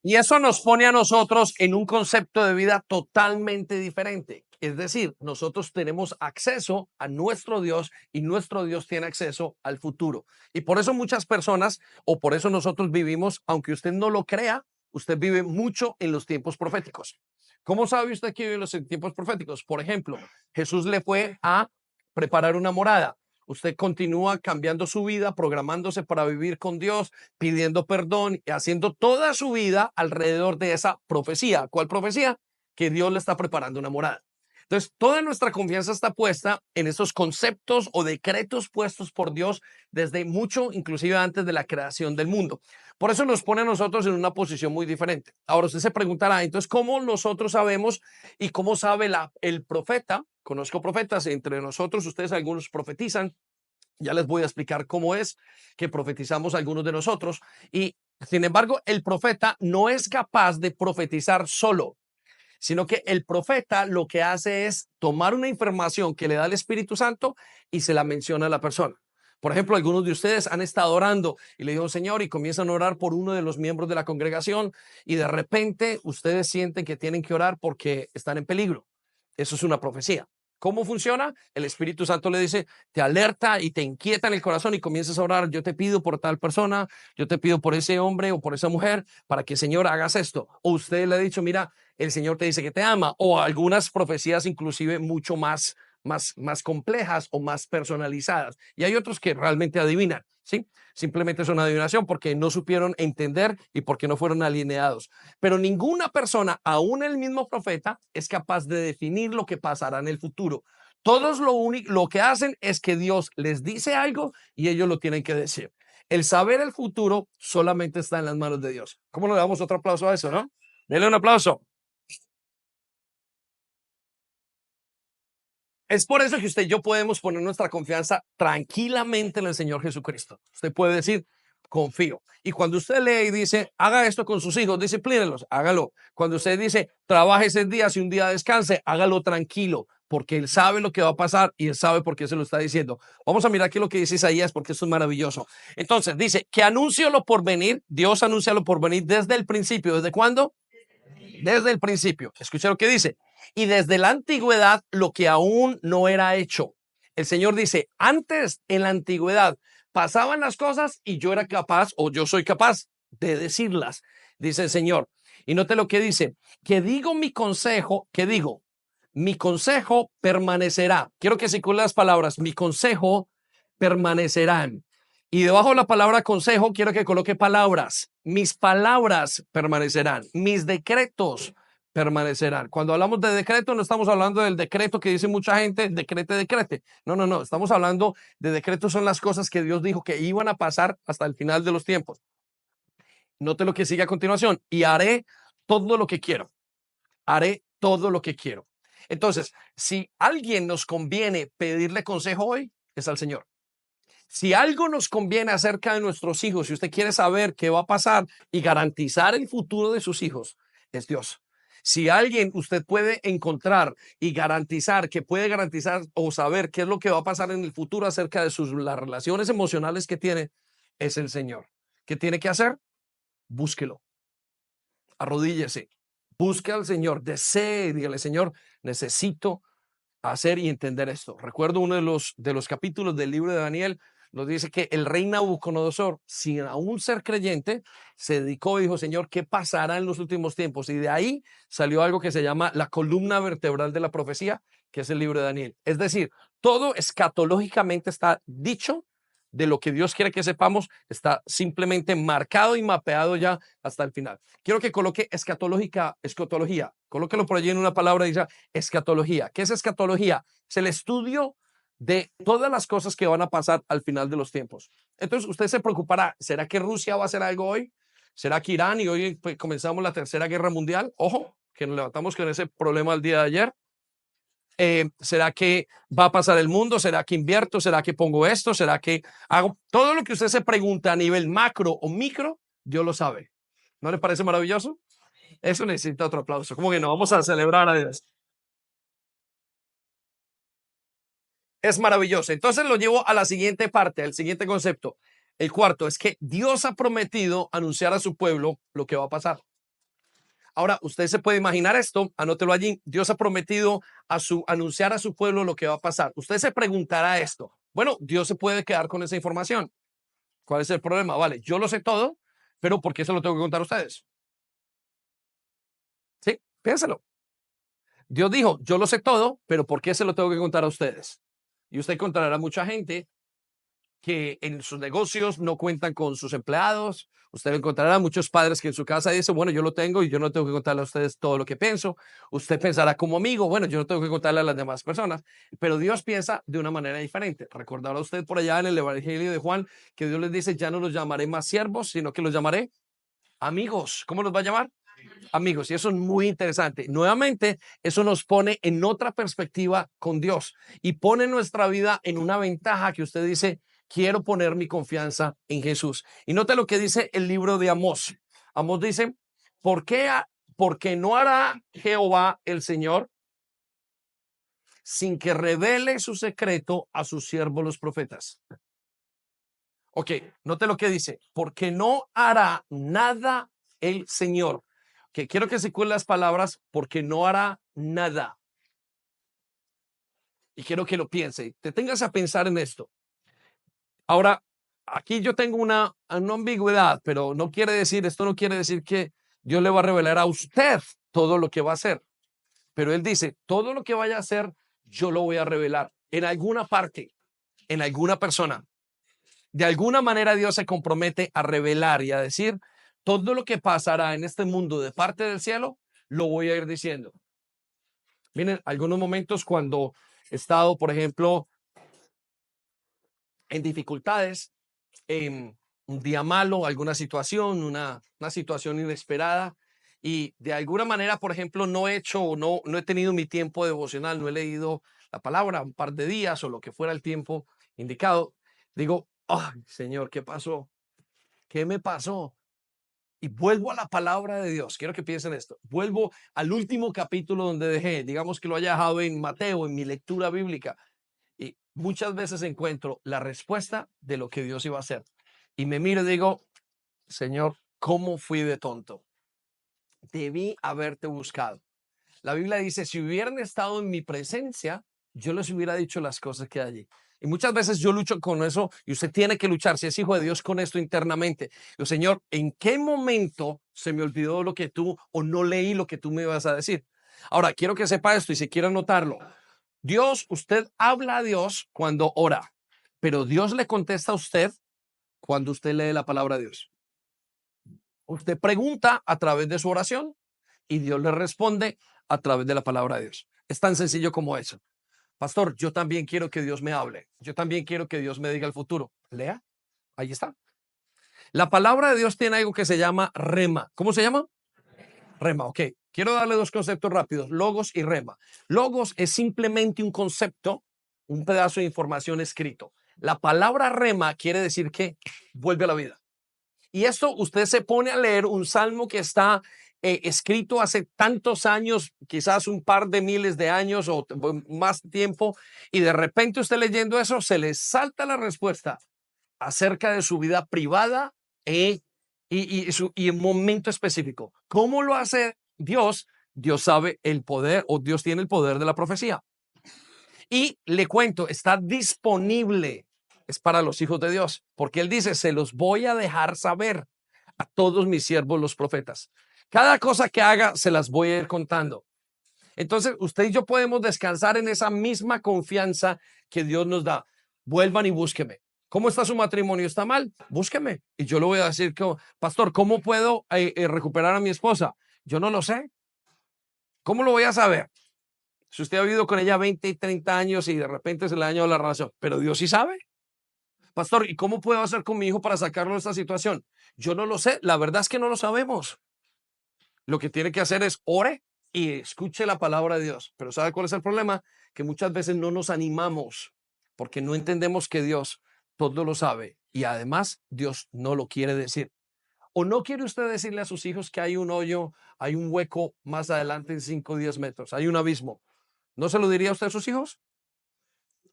Y eso nos pone a nosotros en un concepto de vida totalmente diferente. Es decir, nosotros tenemos acceso a nuestro Dios y nuestro Dios tiene acceso al futuro. Y por eso muchas personas, o por eso nosotros vivimos, aunque usted no lo crea, usted vive mucho en los tiempos proféticos. ¿Cómo sabe usted que vive en los tiempos proféticos? Por ejemplo, Jesús le fue a preparar una morada. Usted continúa cambiando su vida, programándose para vivir con Dios, pidiendo perdón y haciendo toda su vida alrededor de esa profecía. ¿Cuál profecía? Que Dios le está preparando una morada. Entonces, toda nuestra confianza está puesta en esos conceptos o decretos puestos por Dios desde mucho, inclusive antes de la creación del mundo. Por eso nos pone a nosotros en una posición muy diferente. Ahora usted se preguntará, entonces, ¿cómo nosotros sabemos y cómo sabe el profeta? Conozco profetas, entre nosotros ustedes algunos profetizan, ya les voy a explicar cómo es que profetizamos algunos de nosotros. Y sin embargo, el profeta no es capaz de profetizar solo, sino que el profeta lo que hace es tomar una información que le da el Espíritu Santo y se la menciona a la persona. Por ejemplo, algunos de ustedes han estado orando y le dijo, Señor, y comienzan a orar por uno de los miembros de la congregación y de repente ustedes sienten que tienen que orar porque están en peligro. Eso es una profecía. ¿Cómo funciona? El Espíritu Santo le dice, te alerta y te inquieta en el corazón y comienzas a orar. Yo te pido por tal persona, yo te pido por ese hombre o por esa mujer para que, Señor, hagas esto. O usted le ha dicho, mira, el Señor te dice que te ama. O algunas profecías inclusive mucho más complejas o más personalizadas. Y hay otros que realmente adivinan, ¿sí? Simplemente es una adivinación porque no supieron entender y porque no fueron alineados. Pero ninguna persona, aún el mismo profeta, es capaz de definir lo que pasará en el futuro. Todos lo que hacen es que Dios les dice algo y ellos lo tienen que decir. El saber el futuro solamente está en las manos de Dios. ¿Cómo le damos otro aplauso a eso, no? Denle un aplauso. Es por eso que usted y yo podemos poner nuestra confianza tranquilamente en el Señor Jesucristo. Usted puede decir, confío. Y cuando usted lee y dice, haga esto con sus hijos, disciplínelos, hágalo. Cuando usted dice, trabaje ese día, si un día descanse, hágalo tranquilo, porque Él sabe lo que va a pasar y Él sabe por qué se lo está diciendo. Vamos a mirar aquí lo que dice Isaías, porque esto es maravilloso. Entonces, dice, que anuncio lo por venir, Dios anuncia lo por venir desde el principio. ¿Desde cuándo? Desde el principio. Escucha lo que dice. Y desde la antigüedad lo que aún no era hecho. El Señor dice, antes en la antigüedad pasaban las cosas y yo era capaz o yo soy capaz de decirlas, dice el Señor. Y note lo que dice, que digo mi consejo, que digo, mi consejo permanecerá. Quiero que circulen las palabras, mi consejo permanecerán. Y debajo de la palabra consejo, quiero que coloque palabras. Mis palabras permanecerán. Mis decretos permanecerán. Cuando hablamos de decreto, no estamos hablando del decreto que dice mucha gente, decrete, decrete. No, no, no. Estamos hablando de decretos, son las cosas que Dios dijo que iban a pasar hasta el final de los tiempos. Note lo que sigue a continuación. Y haré todo lo que quiero. Haré todo lo que quiero. Entonces, si alguien nos conviene pedirle consejo hoy, es al Señor. Si algo nos conviene acerca de nuestros hijos, si usted quiere saber qué va a pasar y garantizar el futuro de sus hijos, es Dios. Si alguien usted puede encontrar y garantizar, que puede garantizar o saber qué es lo que va a pasar en el futuro acerca de las relaciones emocionales que tiene, es el Señor. ¿Qué tiene que hacer? Búsquelo, arrodíllese, busque al Señor, desee, dígale, Señor, necesito hacer y entender esto. Recuerdo uno de los capítulos del libro de Daniel, nos dice que el rey Nabucodonosor, sin aún ser creyente, se dedicó y dijo, Señor, ¿qué pasará en los últimos tiempos? Y de ahí salió algo que se llama la columna vertebral de la profecía, que es el libro de Daniel. Es decir, todo escatológicamente está dicho de lo que Dios quiere que sepamos, está simplemente marcado y mapeado ya hasta el final. Quiero que coloque escatología, colóquelo por allí en una palabra y dice escatología. ¿Qué es escatología? Es el estudio de todas las cosas que van a pasar al final de los tiempos. Entonces usted se preocupará, ¿será que Rusia va a hacer algo hoy? ¿Será que Irán y hoy pues, comenzamos la tercera guerra mundial? Ojo, que nos levantamos con ese problema el día de ayer. ¿Será que va a pasar el mundo? ¿Será que invierto? ¿Será que pongo esto? ¿Será que hago? Todo lo que usted se pregunta a nivel macro o micro, Dios lo sabe. ¿No le parece maravilloso? Eso necesita otro aplauso. ¿Cómo que no? Vamos a celebrar a Dios. Es maravilloso. Entonces lo llevo a la siguiente parte, al siguiente concepto. El cuarto es que Dios ha prometido anunciar a su pueblo lo que va a pasar. Ahora, usted se puede imaginar esto, anótelo allí. Dios ha prometido anunciar a su pueblo lo que va a pasar. Usted se preguntará esto. Bueno, Dios se puede quedar con esa información. ¿Cuál es el problema? Vale, yo lo sé todo, pero ¿por qué se lo tengo que contar a ustedes? Sí, piénselo. Dios dijo, yo lo sé todo, pero ¿por qué se lo tengo que contar a ustedes? Y usted encontrará mucha gente que en sus negocios no cuentan con sus empleados. Usted encontrará muchos padres que en su casa dicen, bueno, yo lo tengo y yo no tengo que contarle a ustedes todo lo que pienso. Usted pensará como amigo, bueno, yo no tengo que contarle a las demás personas, pero Dios piensa de una manera diferente. Recordará usted por allá en el Evangelio de Juan que Dios les dice, ya no los llamaré más siervos, sino que los llamaré amigos. ¿Cómo los va a llamar? Amigos, y eso es muy interesante. Nuevamente, eso nos pone en otra perspectiva con Dios y pone nuestra vida en una ventaja que usted dice, quiero poner mi confianza en Jesús. Y note lo que dice el libro de Amós. Amós dice, ¿por qué? Porque no hará Jehová el Señor sin que revele su secreto a sus siervos los profetas. Ok, note lo que dice, porque no hará nada el Señor. Que quiero que se cuelen las palabras, porque no hará nada. Y quiero que lo piense, te tengas a pensar en esto. Ahora, aquí yo tengo una ambigüedad, pero no quiere decir, esto no quiere decir que Dios le va a revelar a usted todo lo que va a hacer. Pero Él dice, todo lo que vaya a hacer, yo lo voy a revelar en alguna parte, en alguna persona. De alguna manera Dios se compromete a revelar y a decir, todo lo que pasará en este mundo de parte del cielo, lo voy a ir diciendo. Miren, algunos momentos cuando he estado, por ejemplo, en dificultades, en un día malo, alguna situación, una situación inesperada, y de alguna manera, por ejemplo, no he hecho o no he tenido mi tiempo devocional, no he leído la palabra un par de días o lo que fuera el tiempo indicado, digo, ay, Señor, ¿qué pasó? ¿Qué me pasó? Y vuelvo a la palabra de Dios. Quiero que piensen esto. Vuelvo al último capítulo donde dejé, digamos que lo haya dejado en Mateo, en mi lectura bíblica. Y muchas veces encuentro la respuesta de lo que Dios iba a hacer. Y me miro y digo, Señor, ¿cómo fui de tonto? Debí haberte buscado. La Biblia dice, si hubieran estado en mi presencia, yo les hubiera dicho las cosas que hay allí. Y muchas veces yo lucho con eso y usted tiene que luchar, si es hijo de Dios, con esto internamente. Yo, Señor, ¿en qué momento se me olvidó lo que tú o no leí lo que tú me ibas a decir? Ahora, quiero que sepa esto y si quiere anotarlo. Dios, usted habla a Dios cuando ora, pero Dios le contesta a usted cuando usted lee la palabra de Dios. Usted pregunta a través de su oración y Dios le responde a través de la palabra de Dios. Es tan sencillo como eso. Pastor, yo también quiero que Dios me hable. Yo también quiero que Dios me diga el futuro. Lea, ahí está. La palabra de Dios tiene algo que se llama rema. ¿Cómo se llama? Rema, ok. Quiero darle dos conceptos rápidos, logos y rema. Logos es simplemente un concepto, un pedazo de información escrito. La palabra rema quiere decir que vuelve a la vida. Y esto usted se pone a leer un salmo que está escrito hace tantos años, quizás un par de miles de años o más tiempo, y de repente usted leyendo eso se le salta la respuesta acerca de su vida privada y en momento específico. ¿Cómo lo hace Dios? Dios sabe el poder, o Dios tiene el poder de la profecía. Y le cuento, está disponible, es para los hijos de Dios, porque Él dice, se los voy a dejar saber a todos mis siervos los profetas. Cada cosa que haga, se las voy a ir contando. Entonces, usted y yo podemos descansar en esa misma confianza que Dios nos da. Vuelvan y búsqueme. ¿Cómo está su matrimonio? ¿Está mal? Búsqueme. Y yo le voy a decir, que, pastor, ¿cómo puedo recuperar a mi esposa? Yo no lo sé. ¿Cómo lo voy a saber? Si usted ha vivido con ella 20 y 30 años y de repente se le ha dañado la relación, pero Dios sí sabe. Pastor, ¿y cómo puedo hacer con mi hijo para sacarlo de esta situación? Yo no lo sé. La verdad es que no lo sabemos. Lo que tiene que hacer es ore y escuche la palabra de Dios. Pero ¿sabe cuál es el problema? Que muchas veces no nos animamos porque no entendemos que Dios todo lo sabe y además Dios no lo quiere decir. ¿O no quiere usted decirle a sus hijos que hay un hoyo, hay un hueco más adelante en 5 o 10 metros, hay un abismo? ¿No se lo diría usted a sus hijos?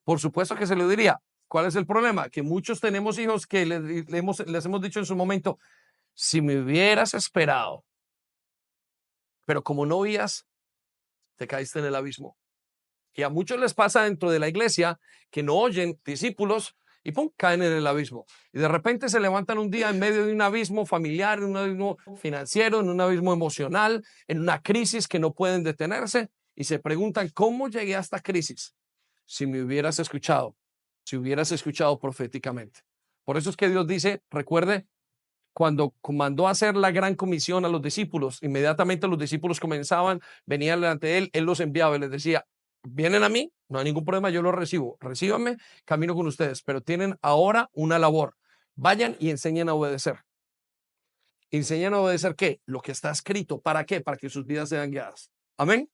Por supuesto que se lo diría. ¿Cuál es el problema? Que muchos tenemos hijos que les hemos dicho en su momento, si me hubieras esperado, pero como no oías, te caíste en el abismo. Y a muchos les pasa dentro de la iglesia que no oyen discípulos y ¡pum! Caen en el abismo. Y de repente se levantan un día en medio de un abismo familiar, en un abismo financiero, en un abismo emocional, en una crisis que no pueden detenerse y se preguntan, ¿cómo llegué a esta crisis? Si me hubieras escuchado, si hubieras escuchado proféticamente. Por eso es que Dios dice, recuerde, cuando mandó a hacer la gran comisión a los discípulos, inmediatamente los discípulos comenzaban, venían delante de él, él los enviaba y les decía, vienen a mí, no hay ningún problema, yo los recibo, recíbanme, camino con ustedes, pero tienen ahora una labor, vayan y enseñen a obedecer. ¿Enseñan a obedecer qué? Lo que está escrito. ¿Para qué? Para que sus vidas sean guiadas. Amén.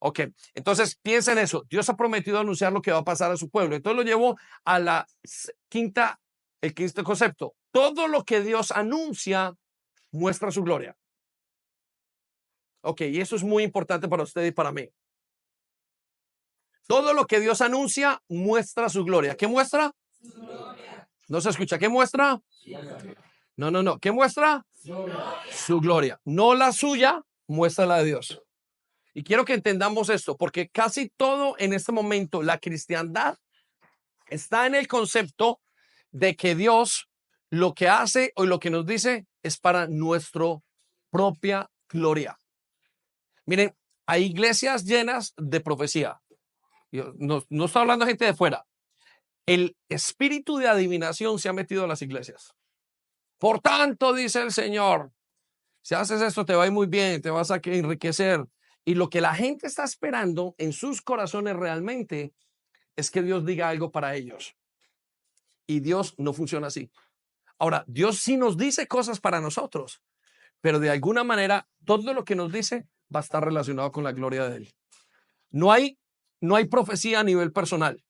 Ok, entonces piensa en eso. Dios ha prometido anunciar lo que va a pasar a su pueblo. Entonces lo llevo a el quinto concepto. Todo lo que Dios anuncia muestra su gloria. Ok, y eso es muy importante para usted y para mí. Todo lo que Dios anuncia muestra su gloria. ¿Qué muestra? Su gloria. No se escucha. ¿Qué muestra? No, no, no. ¿Qué muestra? Su gloria. No la suya, muestra la de Dios. Y quiero que entendamos esto, porque casi todo en este momento, la cristiandad está en el concepto de que Dios lo que hace o lo que nos dice es para nuestra propia gloria. Miren, hay iglesias llenas de profecía. No está hablando gente de fuera. El espíritu de adivinación se ha metido en las iglesias. Por tanto, dice el Señor, si haces esto te va a ir muy bien, te vas a enriquecer. Y lo que la gente está esperando en sus corazones realmente es que Dios diga algo para ellos. Y Dios no funciona así. Ahora, Dios sí nos dice cosas para nosotros, pero de alguna manera todo lo que nos dice va a estar relacionado con la gloria de Él. No hay profecía a nivel personal.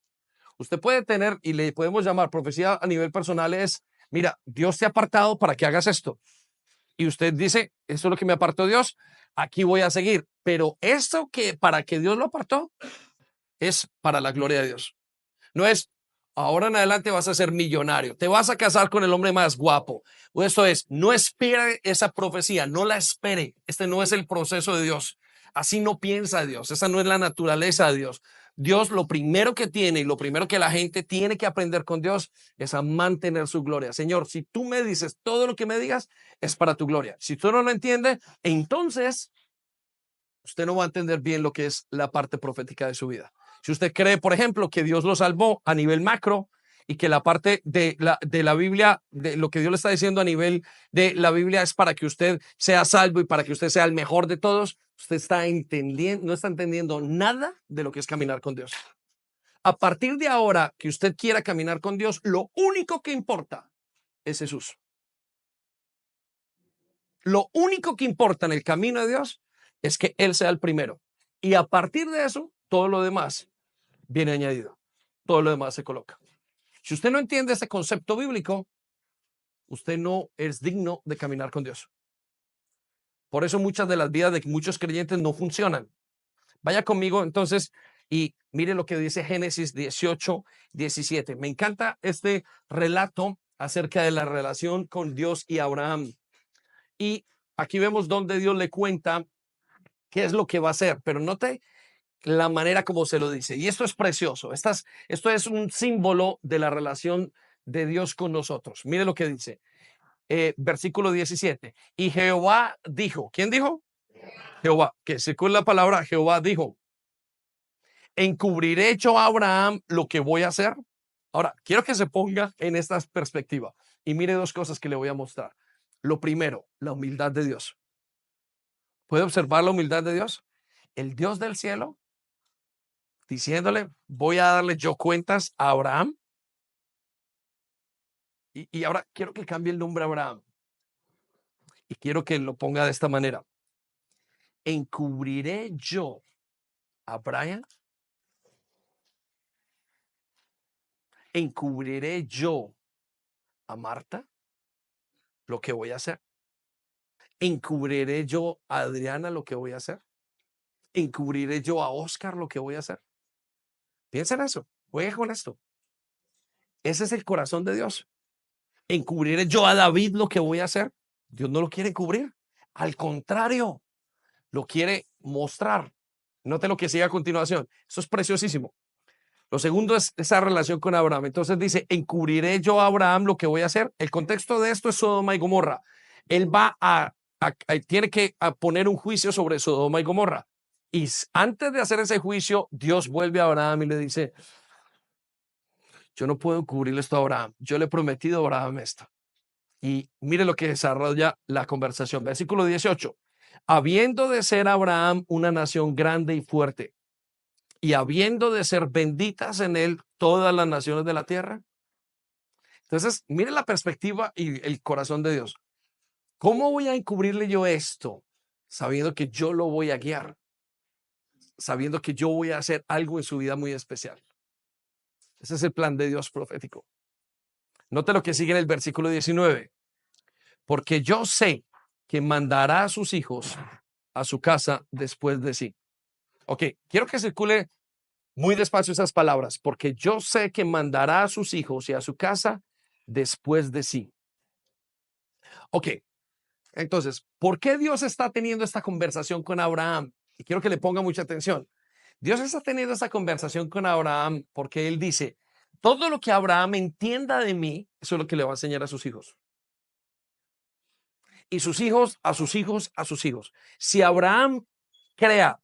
Usted puede tener, y le podemos llamar profecía a nivel personal, es, mira, Dios te ha apartado para que hagas esto. Y usted dice, esto es lo que me apartó Dios, aquí voy a seguir. Pero esto que para que Dios lo apartó es para la gloria de Dios. No es, ahora en adelante vas a ser millonario, te vas a casar con el hombre más guapo. O esto es, no espere esa profecía, no la espere. Este no es el proceso de Dios. Así no piensa Dios, esa no es la naturaleza de Dios. Dios lo primero que tiene y lo primero que la gente tiene que aprender con Dios es a mantener su gloria. Señor, si tú me dices todo lo que me digas es para tu gloria. Si tú no lo entiendes, entonces usted no va a entender bien lo que es la parte profética de su vida. Si usted cree, por ejemplo, que Dios lo salvó a nivel macro y que la parte de la Biblia, de lo que Dios le está diciendo a nivel de la Biblia es para que usted sea salvo y para que usted sea el mejor de todos, usted está entendiendo, no está entendiendo nada de lo que es caminar con Dios. A partir de ahora que usted quiera caminar con Dios, lo único que importa es Jesús. Lo único que importa en el camino de Dios es que Él sea el primero. Y a partir de eso, todo lo demás viene añadido. Todo lo demás se coloca. Si usted no entiende ese concepto bíblico, usted no es digno de caminar con Dios. Por eso muchas de las vidas de muchos creyentes no funcionan. Vaya conmigo entonces y mire lo que dice Génesis 18:17. Me encanta este relato acerca de la relación con Dios y Abraham. Y aquí vemos donde Dios le cuenta qué es lo que va a hacer, pero note la manera como se lo dice. Y esto es precioso. Esto es un símbolo de la relación de Dios con nosotros. Mire lo que dice. Versículo 17. Y Jehová dijo, ¿quién dijo? Jehová, que circula la palabra, Jehová dijo, ¿encubriré yo a Abraham lo que voy a hacer? Ahora, quiero que se ponga en esta perspectiva y mire dos cosas que le voy a mostrar. Lo primero, la humildad de Dios. ¿Puede observar la humildad de Dios? El Dios del cielo diciéndole, voy a darle yo cuentas a Abraham. Y ahora quiero que cambie el nombre a Abraham. Y quiero que lo ponga de esta manera. ¿Encubriré yo a Brian? ¿Encubriré yo a Marta lo que voy a hacer? ¿Encubriré yo a Adriana lo que voy a hacer? ¿Encubriré yo a Oscar lo que voy a hacer? Piensa en eso, juega con esto. Ese es el corazón de Dios. ¿Encubriré yo a David lo que voy a hacer? Dios no lo quiere encubrir. Al contrario, lo quiere mostrar. Note lo que sigue a continuación. Eso es preciosísimo. Lo segundo es esa relación con Abraham. Entonces dice, encubriré yo a Abraham lo que voy a hacer. El contexto de esto es Sodoma y Gomorra. Él va tiene que poner un juicio sobre Sodoma y Gomorra. Y antes de hacer ese juicio, Dios vuelve a Abraham y le dice, yo no puedo encubrirle esto a Abraham. Yo le he prometido a Abraham esto. Y mire lo que desarrolla la conversación. Versículo 18. Habiendo de ser Abraham una nación grande y fuerte, y habiendo de ser benditas en él todas las naciones de la tierra. Entonces, mire la perspectiva y el corazón de Dios. ¿Cómo voy a encubrirle yo esto? Sabiendo que yo lo voy a guiar, sabiendo que yo voy a hacer algo en su vida muy especial. Ese es el plan de Dios profético. Note lo que sigue en el versículo 19. Porque yo sé que mandará a sus hijos a su casa después de sí. Ok, quiero que circule muy despacio esas palabras, porque yo sé que mandará a sus hijos y a su casa después de sí. Ok, entonces, ¿por qué Dios está teniendo esta conversación con Abraham? Y quiero que le ponga mucha atención. Dios está teniendo esta conversación con Abraham porque él dice, todo lo que Abraham entienda de mí, eso es lo que le va a enseñar a sus hijos. Y sus hijos, a sus hijos, a sus hijos. Si Abraham crea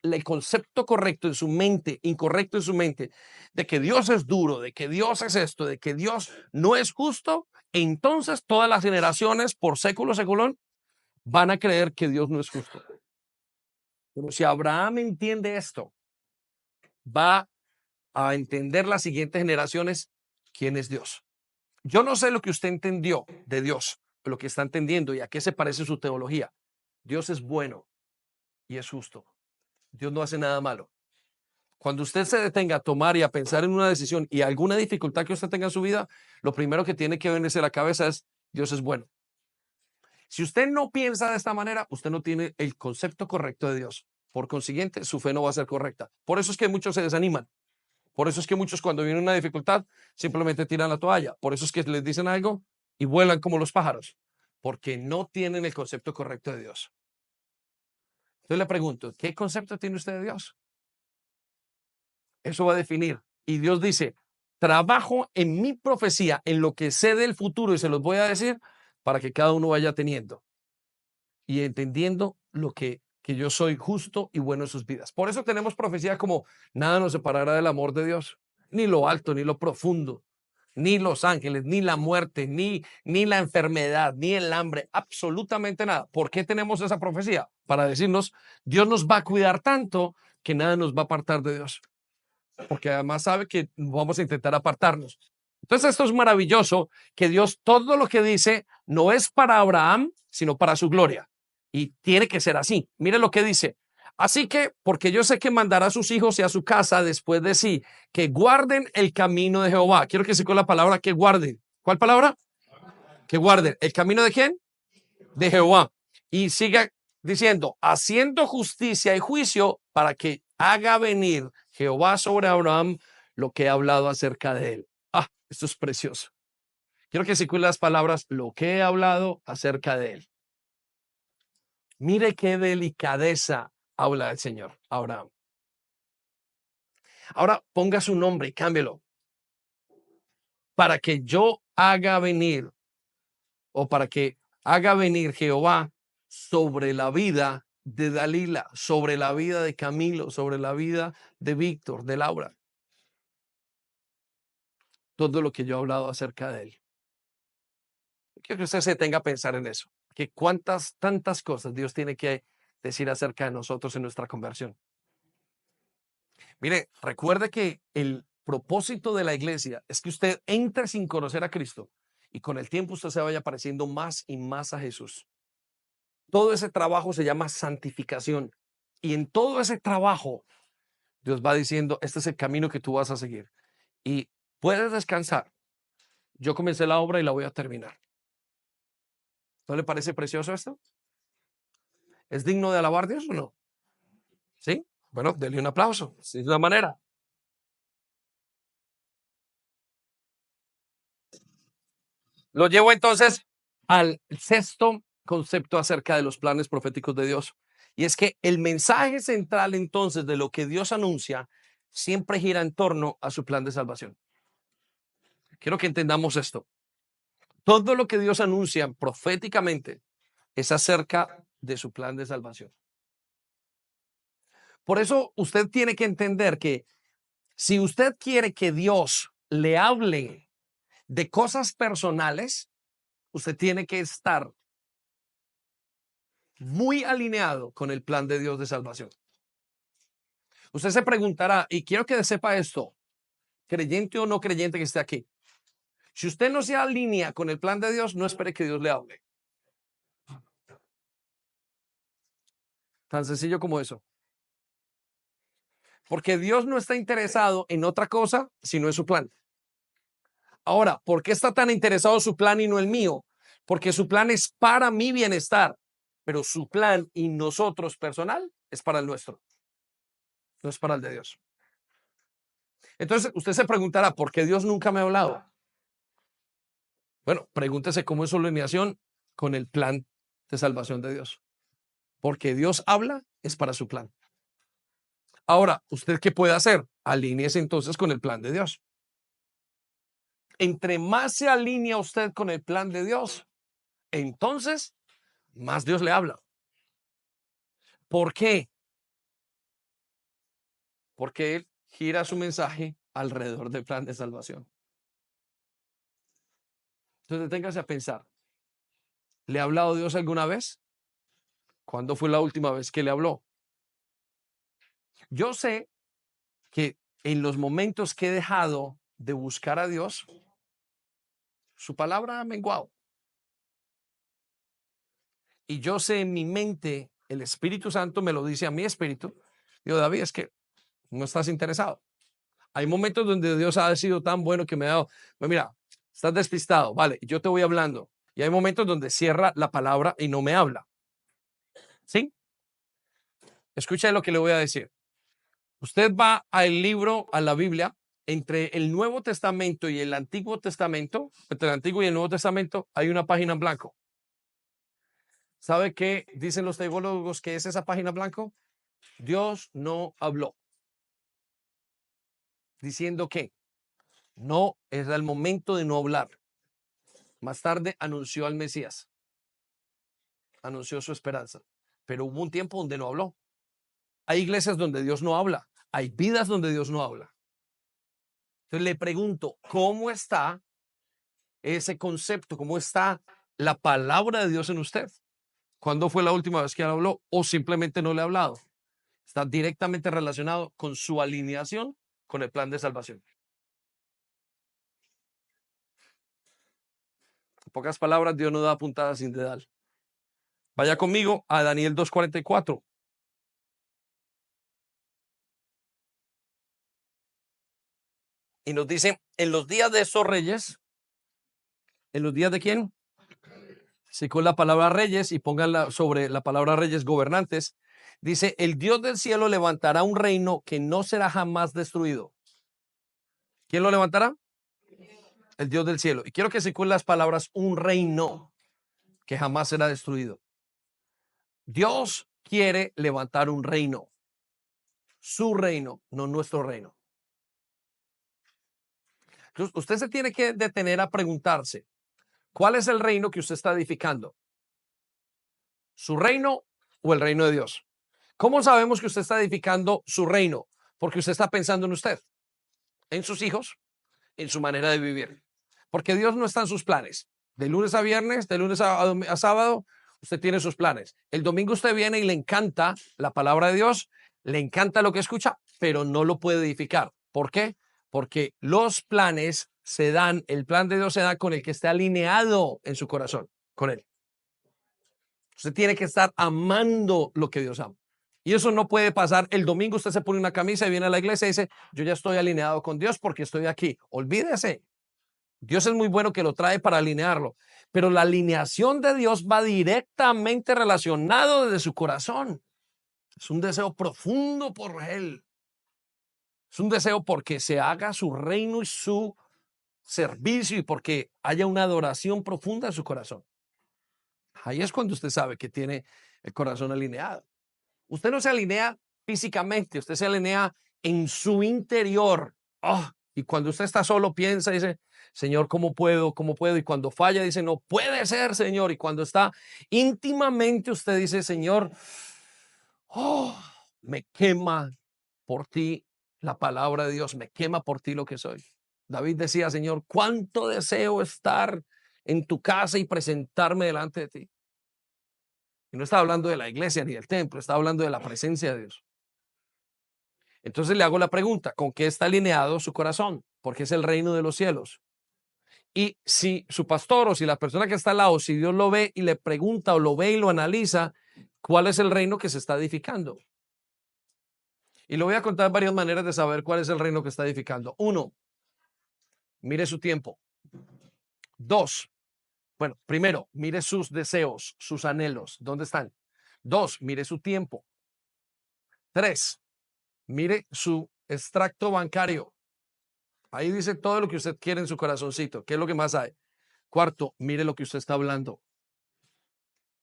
el concepto correcto en su mente, incorrecto en su mente, de que Dios es duro, de que Dios es esto, de que Dios no es justo, entonces todas las generaciones por século seculón van a creer que Dios no es justo. Pero si Abraham entiende esto, va a entender las siguientes generaciones quién es Dios. Yo no sé lo que usted entendió de Dios, lo que está entendiendo y a qué se parece su teología. Dios es bueno y es justo. Dios no hace nada malo. Cuando usted se detenga a tomar y a pensar en una decisión y alguna dificultad que usted tenga en su vida, lo primero que tiene que venirse a la cabeza es Dios es bueno. Si usted no piensa de esta manera, usted no tiene el concepto correcto de Dios. Por consiguiente, su fe no va a ser correcta. Por eso es que muchos se desaniman. Por eso es que muchos cuando viene una dificultad simplemente tiran la toalla. Por eso es que les dicen algo y vuelan como los pájaros. Porque no tienen el concepto correcto de Dios. Entonces le pregunto, ¿qué concepto tiene usted de Dios? Eso va a definir. Y Dios dice, trabajo en mi profecía, en lo que sé del futuro y se los voy a decir para que cada uno vaya teniendo y entendiendo lo que yo soy justo y bueno en sus vidas. Por eso tenemos profecía como nada nos separará del amor de Dios, ni lo alto, ni lo profundo, ni los ángeles, ni la muerte, ni la enfermedad, ni el hambre, absolutamente nada. ¿Por qué tenemos esa profecía? Para decirnos, Dios nos va a cuidar tanto que nada nos va a apartar de Dios. Porque además sabe que vamos a intentar apartarnos. Entonces esto es maravilloso, que Dios todo lo que dice no es para Abraham, sino para su gloria. Y tiene que ser así. Mire lo que dice. Así que, porque yo sé que mandará a sus hijos y a su casa después de sí, que guarden el camino de Jehová. Quiero que se con la palabra que guarden. ¿Cuál palabra? Que guarden. ¿El camino de quién? De Jehová. Y siga diciendo, haciendo justicia y juicio para que haga venir Jehová sobre Abraham lo que he hablado acerca de él. Ah, esto es precioso. Quiero que se cuiden las palabras, lo que he hablado acerca de él. Mire qué delicadeza habla el Señor, Abraham. Ahora ponga su nombre y cámbielo. Para que yo haga venir, o para que haga venir Jehová sobre la vida de Dalila, sobre la vida de Camilo, sobre la vida de Víctor, de Laura. Todo lo que yo he hablado acerca de él. Quiero que usted se tenga a pensar en eso. Que tantas cosas Dios tiene que decir acerca de nosotros en nuestra conversión. Mire, recuerde que el propósito de la iglesia es que usted entre sin conocer a Cristo y con el tiempo usted se vaya pareciendo más y más a Jesús. Todo ese trabajo se llama santificación. Y en todo ese trabajo, Dios va diciendo, este es el camino que tú vas a seguir. Y puedes descansar. Yo comencé la obra y la voy a terminar. ¿No le parece precioso esto? ¿Es digno de alabar a Dios o no? ¿Sí? Bueno, denle un aplauso. Sí, es una manera. Lo llevo entonces al sexto concepto acerca de los planes proféticos de Dios. Y es que el mensaje central entonces de lo que Dios anuncia siempre gira en torno a su plan de salvación. Quiero que entendamos esto. Todo lo que Dios anuncia proféticamente es acerca de su plan de salvación. Por eso usted tiene que entender que si usted quiere que Dios le hable de cosas personales, usted tiene que estar muy alineado con el plan de Dios de salvación. Usted se preguntará, y quiero que sepa esto, creyente o no creyente que esté aquí, si usted no se alinea con el plan de Dios, no espere que Dios le hable. Tan sencillo como eso. Porque Dios no está interesado en otra cosa, sino en su plan. Ahora, ¿por qué está tan interesado en su plan y no el mío? Porque su plan es para mi bienestar, pero su plan y nosotros personal es para el nuestro, no es para el de Dios. Entonces, usted se preguntará, ¿por qué Dios nunca me ha hablado? Bueno, pregúntese cómo es su alineación con el plan de salvación de Dios. Porque Dios habla es para su plan. Ahora, ¿usted qué puede hacer? Alíñese entonces con el plan de Dios. Entre más se alinea usted con el plan de Dios, entonces más Dios le habla. ¿Por qué? Porque Él gira su mensaje alrededor del plan de salvación. Entonces, téngase a pensar. ¿Le ha hablado Dios alguna vez? ¿Cuándo fue la última vez que le habló? Yo sé que en los momentos que he dejado de buscar a Dios, su palabra ha menguado. Y yo sé en mi mente, el Espíritu Santo me lo dice a mi espíritu. Digo, David, es que no estás interesado. Hay momentos donde Dios ha sido tan bueno que me ha dado, pues mira, estás despistado, vale, yo te voy hablando. Y hay momentos donde cierra la palabra y no me habla. ¿Sí? Escucha lo que le voy a decir. Usted va al libro, a la Biblia, entre el Nuevo Testamento y el Antiguo Testamento, entre el Antiguo y el Nuevo Testamento, hay una página en blanco. ¿Sabe qué dicen los teólogos que es esa página en blanco? Dios no habló. Diciendo que no era el momento de no hablar. Más tarde anunció al Mesías, anunció su esperanza, pero hubo un tiempo donde no habló. Hay iglesias donde Dios no habla, hay vidas donde Dios no habla. Entonces le pregunto, ¿cómo está ese concepto? ¿Cómo está la palabra de Dios en usted? ¿Cuándo fue la última vez que él habló o simplemente no le ha hablado? Está directamente relacionado con su alineación con el plan de salvación. En pocas palabras, Dios no da puntadas sin dedal. Vaya conmigo a Daniel 2:44. Y nos dice, en los días de esos reyes, ¿en los días de quién? Si con la palabra reyes y pónganla sobre la palabra reyes gobernantes, dice, el Dios del cielo levantará un reino que no será jamás destruido. ¿Quién lo levantará? El Dios del cielo. Y quiero que se cuelen las palabras un reino que jamás será destruido. Dios quiere levantar un reino, su reino, no nuestro reino. Entonces, usted se tiene que detener a preguntarse, ¿cuál es el reino que usted está edificando? ¿Su reino o el reino de Dios? ¿Cómo sabemos que usted está edificando su reino? Porque usted está pensando en usted, en sus hijos, en su manera de vivir. Porque Dios no está en sus planes. De lunes a viernes, de lunes a sábado, usted tiene sus planes. El domingo usted viene y le encanta la palabra de Dios, le encanta lo que escucha, pero no lo puede edificar. ¿Por qué? Porque los planes se dan, el plan de Dios se da con el que esté alineado en su corazón, con él. Usted tiene que estar amando lo que Dios ama. Y eso no puede pasar. El domingo usted se pone una camisa y viene a la iglesia y dice, yo ya estoy alineado con Dios porque estoy aquí. Olvídese. Dios es muy bueno que lo trae para alinearlo, pero la alineación de Dios va directamente relacionado desde su corazón. Es un deseo profundo por Él. Es un deseo porque se haga su reino y su servicio y porque haya una adoración profunda en su corazón. Ahí es cuando usted sabe que tiene el corazón alineado. Usted no se alinea físicamente, usted se alinea en su interior. Oh, y cuando usted está solo, piensa y dice, Señor, ¿cómo puedo? ¿Cómo puedo? Y cuando falla, dice, no puede ser, Señor. Y cuando está íntimamente, usted dice, Señor, oh, me quema por ti la palabra de Dios, me quema por ti lo que soy. David decía, Señor, cuánto deseo estar en tu casa y presentarme delante de ti. Y no está hablando de la iglesia ni del templo, está hablando de la presencia de Dios. Entonces le hago la pregunta, ¿con qué está alineado su corazón? Porque es el reino de los cielos. Y si su pastor o si la persona que está al lado, si Dios lo ve y le pregunta o lo ve y lo analiza, ¿cuál es el reino que se está edificando? Y le voy a contar varias maneras de saber cuál es el reino que está edificando. 1, mire su tiempo. 2, bueno, primero, mire sus deseos, sus anhelos, ¿dónde están? 2, mire su tiempo. 3, mire su extracto bancario. Ahí dice todo lo que usted quiere en su corazoncito. ¿Qué es lo que más hay? 4, mire lo que usted está hablando.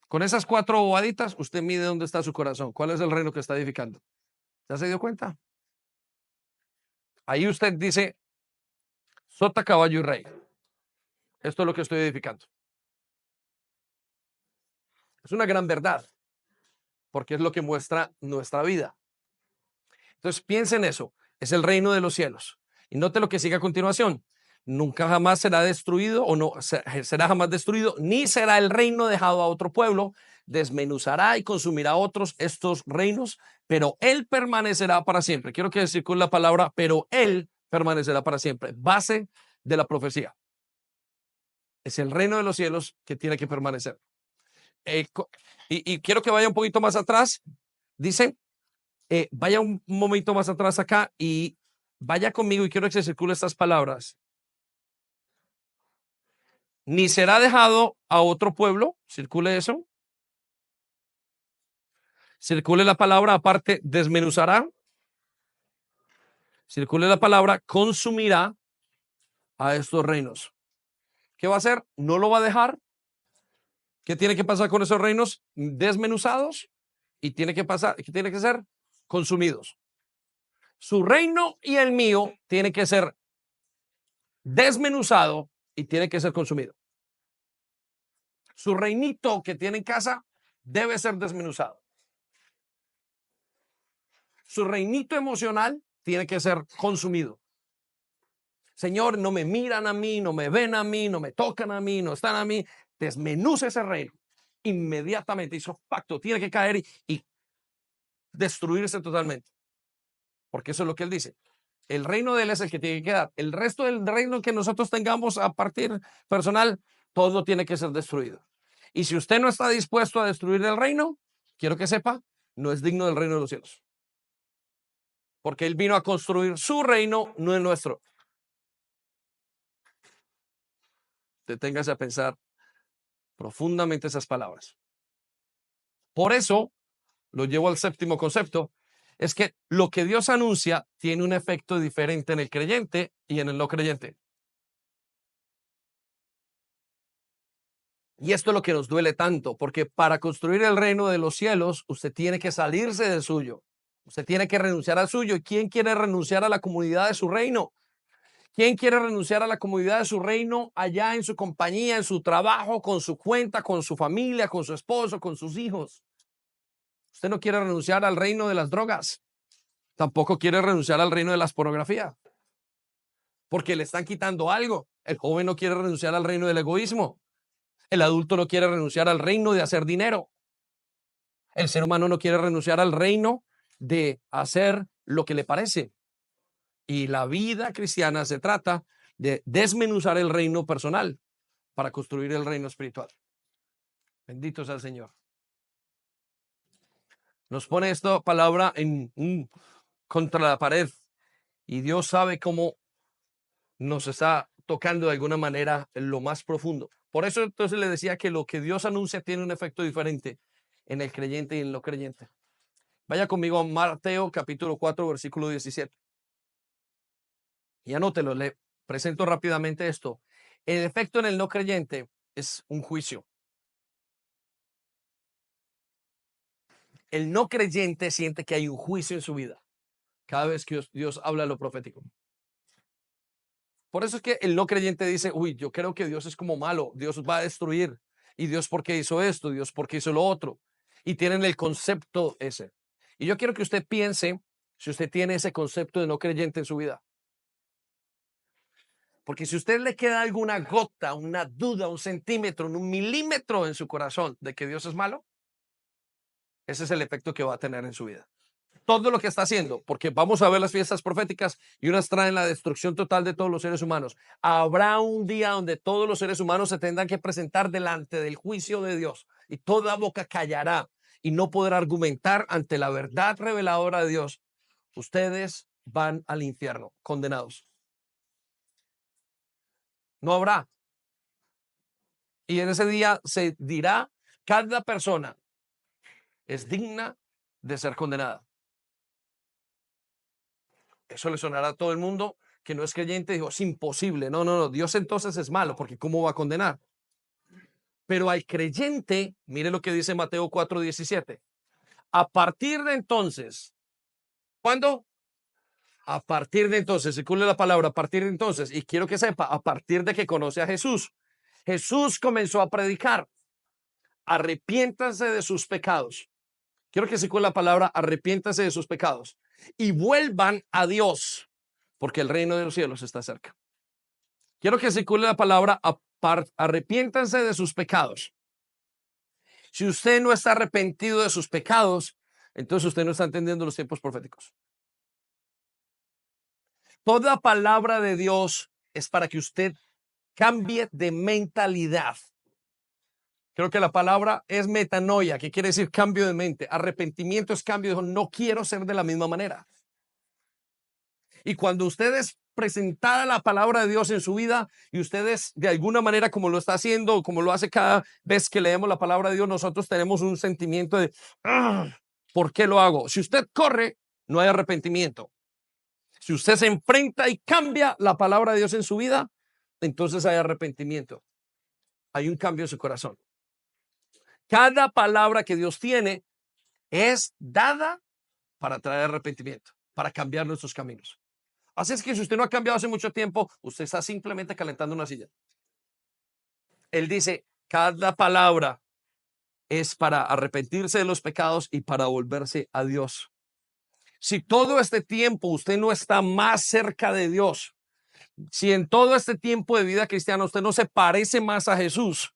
Con esas 4 bobaditas, usted mide dónde está su corazón. ¿Cuál es el reino que está edificando? ¿Ya se dio cuenta? Ahí usted dice, sota, caballo y rey. Esto es lo que estoy edificando. Es una gran verdad, porque es lo que muestra nuestra vida. Entonces, piensa en eso. Es el reino de los cielos. Y note lo que sigue a continuación. Nunca jamás será destruido o no será jamás destruido, ni será el reino dejado a otro pueblo. Desmenuzará y consumirá otros estos reinos, pero él permanecerá para siempre. Quiero que decir con la palabra, pero él permanecerá para siempre. Base de la profecía. Es el reino de los cielos que tiene que permanecer. Y quiero que vaya un poquito más atrás. Dice, vaya un momento más atrás acá y vaya conmigo y quiero que se circule estas palabras. Ni será dejado a otro pueblo, circule eso. Circule la palabra aparte, desmenuzará. Circule la palabra, consumirá a estos reinos. ¿Qué va a hacer? No lo va a dejar. ¿Qué tiene que pasar con esos reinos? Desmenuzados y tiene que pasar, ¿qué tiene que ser? Consumidos. Su reino y el mío tiene que ser desmenuzado y tiene que ser consumido. Su reinito que tiene en casa debe ser desmenuzado. Su reinito emocional tiene que ser consumido. Señor, no me miran a mí, no me ven a mí, no me tocan a mí, no están a mí. Desmenuza ese reino inmediatamente. Hizo pacto, tiene que caer y destruirse totalmente. Porque eso es lo que él dice. El reino de él es el que tiene que quedar. El resto del reino que nosotros tengamos a partir personal, todo tiene que ser destruido. Y si usted no está dispuesto a destruir el reino, quiero que sepa, no es digno del reino de los cielos. Porque Él vino a construir su reino, no el nuestro. Deténgase a pensar profundamente esas palabras. Por eso, lo llevo al séptimo concepto, es que lo que Dios anuncia tiene un efecto diferente en el creyente y en el no creyente. Y esto es lo que nos duele tanto, porque para construir el reino de los cielos, usted tiene que salirse del suyo. Usted tiene que renunciar al suyo. ¿Y quién quiere renunciar a la comunidad de su reino? ¿Quién quiere renunciar a la comunidad de su reino allá en su compañía, en su trabajo, con su cuenta, con su familia, con su esposo, con sus hijos? Usted no quiere renunciar al reino de las drogas. Tampoco quiere renunciar al reino de las pornografía, porque le están quitando algo. El joven no quiere renunciar al reino del egoísmo. El adulto no quiere renunciar al reino de hacer dinero. El ser humano no quiere renunciar al reino de hacer lo que le parece. Y la vida cristiana se trata de desmenuzar el reino personal para construir el reino espiritual. Bendito sea el Señor. Nos pone esta palabra contra la pared y Dios sabe cómo nos está tocando de alguna manera en lo más profundo. Por eso entonces le decía que lo que Dios anuncia tiene un efecto diferente en el creyente y en lo creyente. Vaya conmigo a Mateo capítulo 4 versículo 17. Y anótelo, le presento rápidamente esto. El efecto en el no creyente es un juicio. El no creyente siente que hay un juicio en su vida cada vez que Dios habla lo profético. Por eso es que el no creyente dice, uy, yo creo que Dios es como malo, Dios va a destruir. Y Dios, ¿por qué hizo esto? Dios, ¿por qué hizo lo otro? Y tienen el concepto ese. Y yo quiero que usted piense si usted tiene ese concepto de no creyente en su vida. Porque si a usted le queda alguna gota, una duda, un centímetro, un milímetro en su corazón de que Dios es malo, ese es el efecto que va a tener en su vida. Todo lo que está haciendo, porque vamos a ver las fiestas proféticas y unas traen la destrucción total de todos los seres humanos. Habrá un día donde todos los seres humanos se tendrán que presentar delante del juicio de Dios y toda boca callará y no podrá argumentar ante la verdad reveladora de Dios. Ustedes van al infierno, condenados. No habrá. Y en ese día se dirá, cada persona es digna de ser condenada. Eso le sonará a todo el mundo que no es creyente. Dijo, es imposible. No, no, no. Dios entonces es malo porque ¿cómo va a condenar? Pero al creyente, mire lo que dice Mateo 4:17. A partir de entonces, ¿cuándo? A partir de entonces, circule la palabra, a partir de entonces, y quiero que sepa, a partir de que conoce a Jesús, Jesús comenzó a predicar, arrepiéntanse de sus pecados. Quiero que circule la palabra, arrepiéntanse de sus pecados y vuelvan a Dios, porque el reino de los cielos está cerca. Quiero que circule la palabra, arrepiéntanse de sus pecados. Si usted no está arrepentido de sus pecados, entonces usted no está entendiendo los tiempos proféticos. Toda palabra de Dios es para que usted cambie de mentalidad. Creo que la palabra es metanoia, que quiere decir cambio de mente. Arrepentimiento es cambio. No quiero ser de la misma manera. Y cuando ustedes presentada la palabra de Dios en su vida y ustedes de alguna manera, como lo está haciendo, como lo hace cada vez que leemos la palabra de Dios, nosotros tenemos un sentimiento de ¿por qué lo hago? Si usted corre, no hay arrepentimiento. Si usted se enfrenta y cambia la palabra de Dios en su vida, entonces hay arrepentimiento. Hay un cambio en su corazón. Cada palabra que Dios tiene es dada para traer arrepentimiento, para cambiar nuestros caminos. Así es que si usted no ha cambiado hace mucho tiempo, usted está simplemente calentando una silla. Él dice, cada palabra es para arrepentirse de los pecados y para volverse a Dios. Si todo este tiempo usted no está más cerca de Dios, si en todo este tiempo de vida cristiana usted no se parece más a Jesús,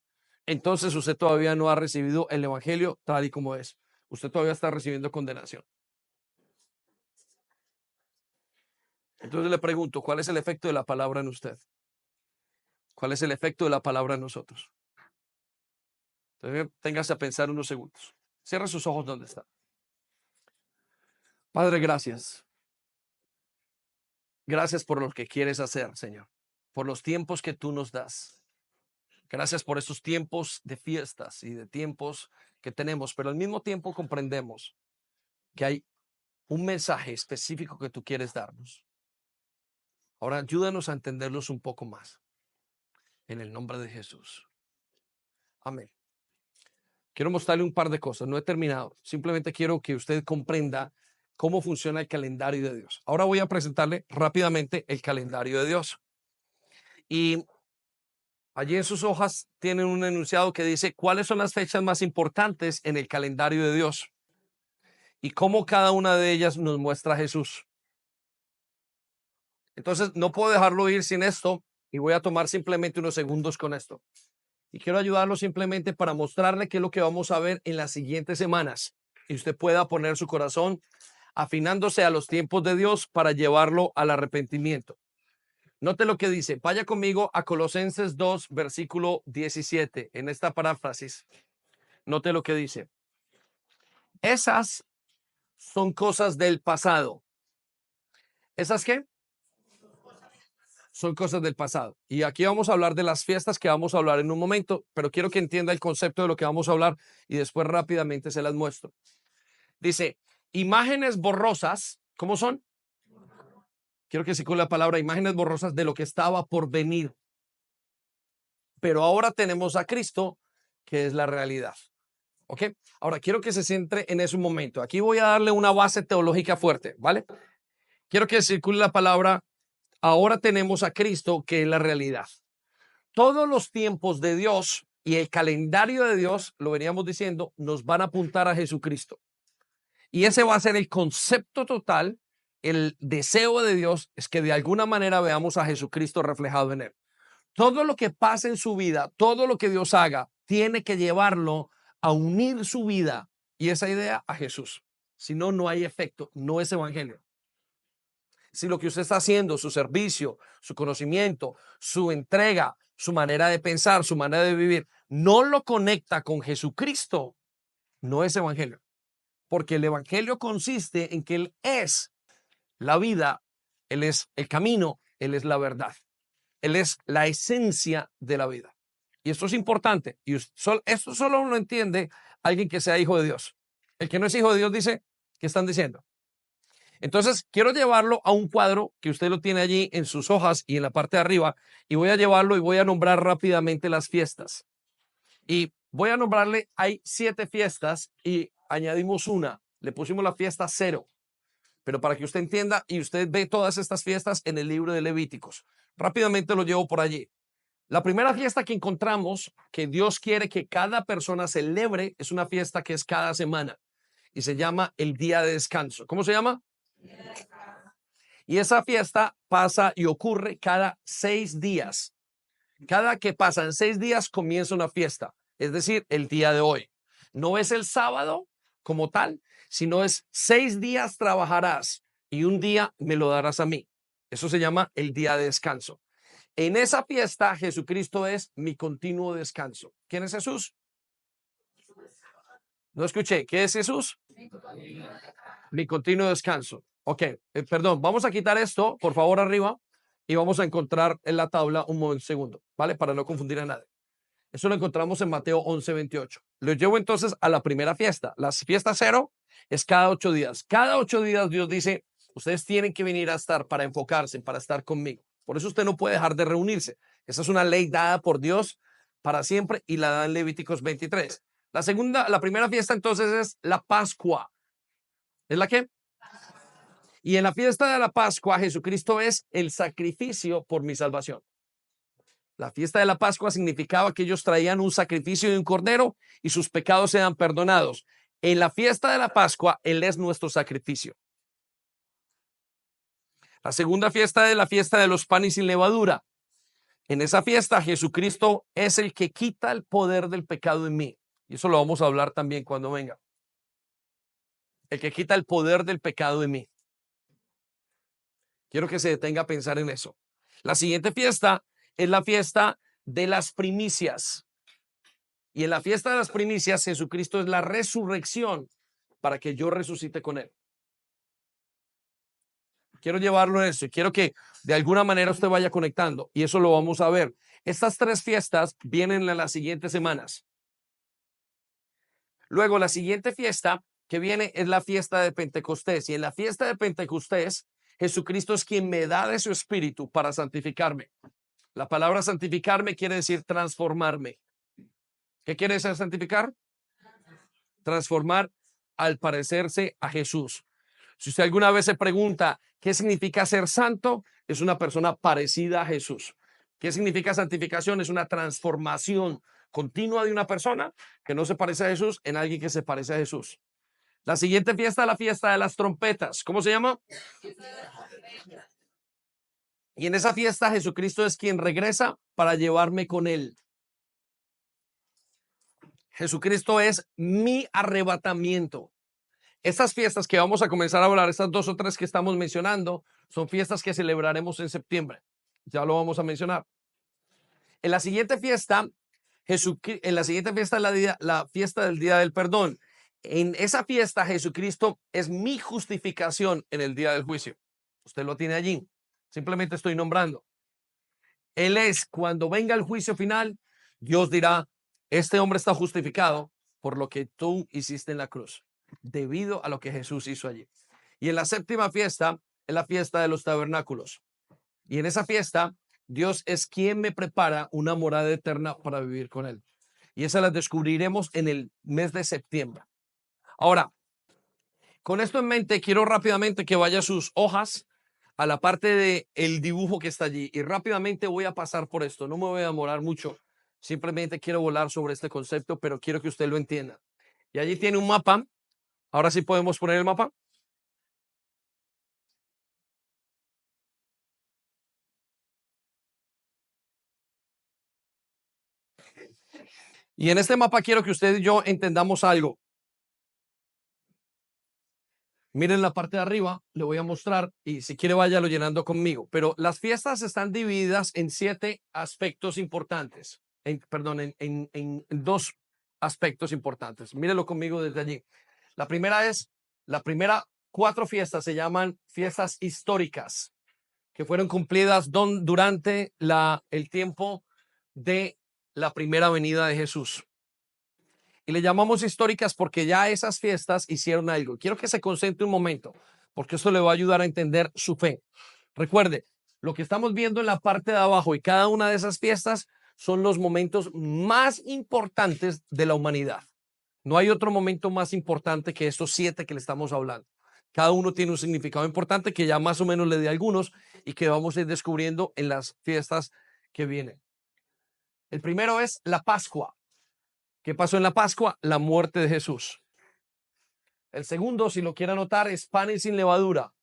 entonces usted todavía no ha recibido el evangelio tal y como es. Usted todavía está recibiendo condenación. Entonces le pregunto, ¿cuál es el efecto de la palabra en usted? ¿Cuál es el efecto de la palabra en nosotros? Entonces, téngase a pensar unos segundos. Cierra sus ojos donde está. Padre, gracias. Gracias por lo que quieres hacer, Señor. Por los tiempos que tú nos das. Gracias por esos tiempos de fiestas y de tiempos que tenemos, pero al mismo tiempo comprendemos que hay un mensaje específico que tú quieres darnos. Ahora ayúdanos a entenderlos un poco más. En el nombre de Jesús. Amén. Quiero mostrarle un par de cosas. No he terminado. Simplemente quiero que usted comprenda cómo funciona el calendario de Dios. Ahora voy a presentarle rápidamente el calendario de Dios. Y allí en sus hojas tienen un enunciado que dice cuáles son las fechas más importantes en el calendario de Dios y cómo cada una de ellas nos muestra a Jesús. Entonces, no puedo dejarlo ir sin esto y voy a tomar simplemente unos segundos con esto. Y quiero ayudarlo simplemente para mostrarle qué es lo que vamos a ver en las siguientes semanas. Y usted pueda poner su corazón afinándose a los tiempos de Dios para llevarlo al arrepentimiento. Note lo que dice. Vaya conmigo a Colosenses 2, versículo 17. En esta paráfrasis, note lo que dice. Esas son cosas del pasado. ¿Esas qué? Son cosas del pasado. Y aquí vamos a hablar de las fiestas que vamos a hablar en un momento, pero quiero que entienda el concepto de lo que vamos a hablar y después rápidamente se las muestro. Dice, imágenes borrosas, ¿cómo son? Quiero que se con la palabra imágenes borrosas de lo que estaba por venir. Pero ahora tenemos a Cristo, que es la realidad. ¿Ok? Ahora quiero que se centre en ese momento. Aquí voy a darle una base teológica fuerte, ¿vale? Quiero que circule la palabra, ahora tenemos a Cristo, que es la realidad. Todos los tiempos de Dios y el calendario de Dios, lo veníamos diciendo, nos van a apuntar a Jesucristo. Y ese va a ser el concepto total. El deseo de Dios es que de alguna manera veamos a Jesucristo reflejado en él. Todo lo que pasa en su vida, todo lo que Dios haga, tiene que llevarlo a unir su vida y esa idea a Jesús. Si no, no hay efecto, no es evangelio. Si lo que usted está haciendo, su servicio, su conocimiento, su entrega, su manera de pensar, su manera de vivir, no lo conecta con Jesucristo, no es evangelio. Porque el evangelio consiste en que Él es la vida, Él es el camino, Él es la verdad. Él es la esencia de la vida. Y esto es importante. Y esto solo lo entiende alguien que sea hijo de Dios. El que no es hijo de Dios dice, ¿qué están diciendo? Entonces, quiero llevarlo a un cuadro que usted lo tiene allí en sus hojas y en la parte de arriba. Y voy a llevarlo y voy a nombrar rápidamente las fiestas. Y voy a nombrarle, hay 7 fiestas y añadimos una. Le pusimos la fiesta 0. Pero para que usted entienda y usted ve todas estas fiestas en el libro de Levíticos. Rápidamente lo llevo por allí. La primera fiesta que encontramos que Dios quiere que cada persona celebre es una fiesta que es cada semana y se llama el día de descanso. ¿Cómo se llama? Y esa fiesta pasa y ocurre cada 6 días. Cada que pasan 6 días comienza una fiesta, es decir, el día de hoy. No es el sábado como tal, sino es 6 días trabajarás y un día me lo darás a mí. Eso se llama el día de descanso. En esa fiesta, Jesucristo es mi continuo descanso. ¿Quién es Jesús? No escuché. ¿Qué es Jesús? Mi continuo descanso. Ok, perdón. Vamos a quitar esto, por favor, arriba y vamos a encontrar en la tabla un segundo, ¿vale? Para no confundir a nadie. Eso lo encontramos en Mateo 11:28. Lo llevo entonces a la primera fiesta. La fiesta 0 es cada 8 días. Cada 8 días Dios dice, ustedes tienen que venir a estar para enfocarse, para estar conmigo. Por eso usted no puede dejar de reunirse. Esa es una ley dada por Dios para siempre y la da en Levíticos 23. La primera fiesta entonces es la Pascua. ¿Es la qué? Y en la fiesta de la Pascua Jesucristo es el sacrificio por mi salvación. La fiesta de la Pascua significaba que ellos traían un sacrificio de un cordero y sus pecados eran perdonados. En la fiesta de la Pascua, Él es nuestro sacrificio. La segunda fiesta es la fiesta de los panes sin levadura. En esa fiesta, Jesucristo es el que quita el poder del pecado en mí. Y eso lo vamos a hablar también cuando venga. El que quita el poder del pecado en mí. Quiero que se detenga a pensar en eso. La siguiente fiesta es la fiesta de las primicias. Y en la fiesta de las primicias, Jesucristo es la resurrección para que yo resucite con él. Quiero llevarlo a eso y quiero que de alguna manera usted vaya conectando y eso lo vamos a ver. Estas tres fiestas vienen en las siguientes semanas. Luego la siguiente fiesta que viene es la fiesta de Pentecostés y en la fiesta de Pentecostés Jesucristo es quien me da de su espíritu para santificarme. La palabra santificarme quiere decir transformarme. ¿Qué quiere decir santificar? Transformar al parecerse a Jesús. Si usted alguna vez se pregunta qué significa ser santo, es una persona parecida a Jesús. ¿Qué significa santificación? Es una transformación continua de una persona que no se parece a Jesús en alguien que se parece a Jesús. La siguiente fiesta es la fiesta de las trompetas. ¿Cómo se llama? Y en esa fiesta Jesucristo es quien regresa para llevarme con él. Jesucristo es mi arrebatamiento. Estas fiestas que vamos a comenzar a hablar, estas 2 o 3 que estamos mencionando, son fiestas que celebraremos en septiembre. Ya lo vamos a mencionar. En la siguiente fiesta, la fiesta del Día del Perdón. En esa fiesta, Jesucristo es mi justificación en el día del juicio. Usted lo tiene allí. Simplemente estoy nombrando. Él es, cuando venga el juicio final, Dios dirá, este hombre está justificado por lo que tú hiciste en la cruz, debido a lo que Jesús hizo allí. Y en la séptima fiesta es la fiesta de los tabernáculos. Y en esa fiesta, Dios es quien me prepara una morada eterna para vivir con él. Y esa la descubriremos en el mes de septiembre. Ahora, con esto en mente, quiero rápidamente que vaya a sus hojas a la parte de el dibujo que está allí. Y rápidamente voy a pasar por esto. No me voy a demorar mucho. Simplemente quiero volar sobre este concepto, pero quiero que usted lo entienda. Y allí tiene un mapa. Ahora sí podemos poner el mapa. Y en este mapa quiero que usted y yo entendamos algo. Miren la parte de arriba, le voy a mostrar y si quiere váyalo llenando conmigo. Pero las fiestas están divididas en 7 aspectos importantes. En 2 aspectos importantes. Mírenlo conmigo desde allí. La primera 4 fiestas se llaman fiestas históricas, que fueron cumplidas durante el tiempo de la primera venida de Jesús. Y le llamamos históricas porque ya esas fiestas hicieron algo. Quiero que se concentre un momento, porque eso le va a ayudar a entender su fe. Recuerde, lo que estamos viendo en la parte de abajo y cada una de esas fiestas son los momentos más importantes de la humanidad. No hay otro momento más importante que estos 7 que le estamos hablando. Cada uno tiene un significado importante que ya más o menos le di algunos y que vamos a ir descubriendo en las fiestas que vienen. El primero es la Pascua. ¿Qué pasó en la Pascua? La muerte de Jesús. El segundo, si lo quiere anotar, es panes sin levadura,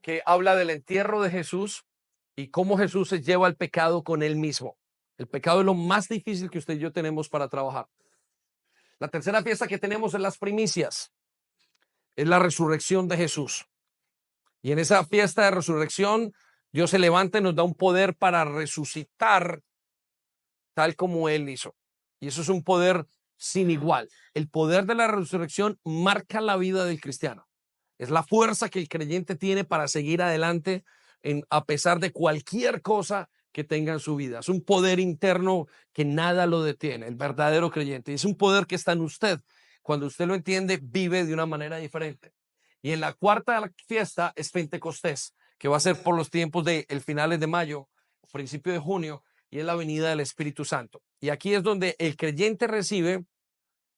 que habla del entierro de Jesús y cómo Jesús se lleva el pecado con él mismo. El pecado es lo más difícil que usted y yo tenemos para trabajar. La tercera fiesta que tenemos es las primicias. Es la resurrección de Jesús. Y en esa fiesta de resurrección, Dios se levanta y nos da un poder para resucitar tal como Él hizo. Y eso es un poder sin igual. El poder de la resurrección marca la vida del cristiano. Es la fuerza que el creyente tiene para seguir adelante a pesar de cualquier cosa que tenga en su vida. Es un poder interno que nada lo detiene, el verdadero creyente. Y es un poder que está en usted. Cuando usted lo entiende, vive de una manera diferente. Y en la cuarta fiesta es Pentecostés, que va a ser por los tiempos de finales de mayo, principio de junio, y es la venida del Espíritu Santo. Y aquí es donde el creyente recibe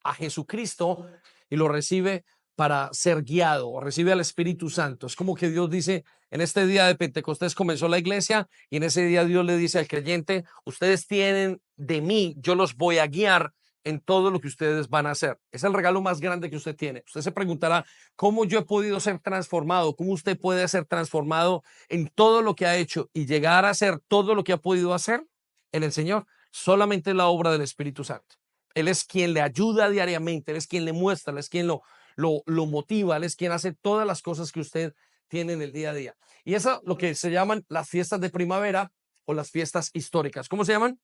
a Jesucristo y lo recibe para ser guiado, recibe al Espíritu Santo. Es como que Dios dice, en este día de Pentecostés comenzó la iglesia y en ese día Dios le dice al creyente, ustedes tienen de mí, yo los voy a guiar en todo lo que ustedes van a hacer. Es el regalo más grande que usted tiene. Usted se preguntará, ¿cómo yo he podido ser transformado? ¿Cómo usted puede ser transformado en todo lo que ha hecho y llegar a hacer todo lo que ha podido hacer en el Señor? Solamente la obra del Espíritu Santo. Él es quien le ayuda diariamente, Él es quien le muestra, Él es quien lo motiva, Él es quien hace todas las cosas que usted tienen el día a día. Y eso lo que se llaman las fiestas de primavera o las fiestas históricas. ¿Cómo se llaman?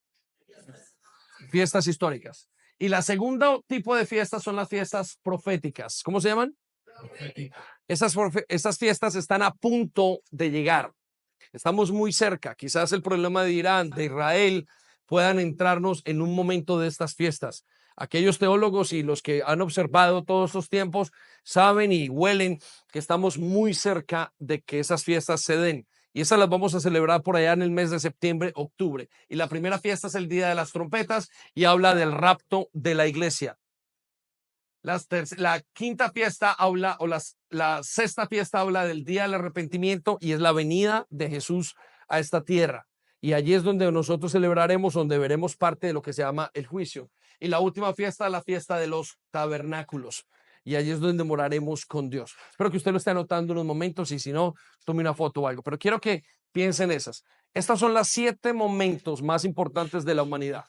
Fiestas históricas. Y la segunda tipo de fiestas son las fiestas proféticas. ¿Cómo se llaman? Esas fiestas están a punto de llegar. Estamos muy cerca. Quizás el problema de Irán, de Israel, puedan entrarnos en un momento de estas fiestas. Aquellos teólogos y los que han observado todos estos tiempos saben y huelen que estamos muy cerca de que esas fiestas se den. Y esas las vamos a celebrar por allá en el mes de septiembre, octubre. Y la primera fiesta es el Día de las Trompetas y habla del rapto de la iglesia. La quinta fiesta habla, la sexta fiesta habla del día del arrepentimiento y es la venida de Jesús a esta tierra. Y allí es donde nosotros celebraremos, donde veremos parte de lo que se llama el juicio. Y la última fiesta es la fiesta de los tabernáculos. Y allí es donde moraremos con Dios. Espero que usted lo esté anotando unos momentos y si no, tome una foto o algo. Pero quiero que piensen esas. Estas son las 7 momentos más importantes de la humanidad.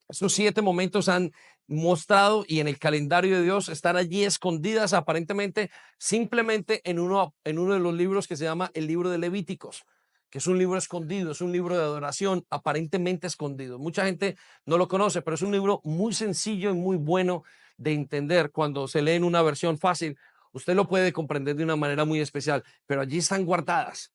Esos 7 momentos han mostrado y en el calendario de Dios están allí escondidas aparentemente simplemente en uno de los libros que se llama el libro de Levíticos, que es un libro escondido, es un libro de adoración aparentemente escondido. Mucha gente no lo conoce, pero es un libro muy sencillo y muy bueno de entender. Cuando se lee en una versión fácil, usted lo puede comprender de una manera muy especial, pero allí están guardadas.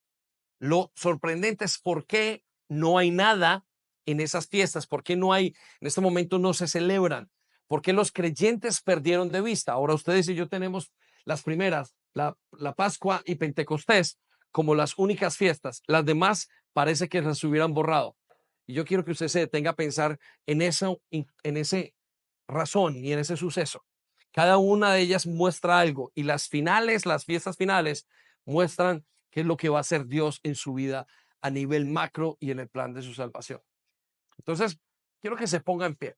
Lo sorprendente es por qué no hay nada en esas fiestas, por qué no hay, en este momento no se celebran, por qué los creyentes perdieron de vista. Ahora ustedes y yo tenemos las primeras, la Pascua y Pentecostés, como las únicas fiestas. Las demás parece que las hubieran borrado. Y yo quiero que usted se detenga a pensar en eso, en ese razón y en ese suceso. Cada una de ellas muestra algo y las finales, las fiestas finales, muestran qué es lo que va a hacer Dios en su vida a nivel macro y en el plan de su salvación. Entonces, quiero que se ponga en pie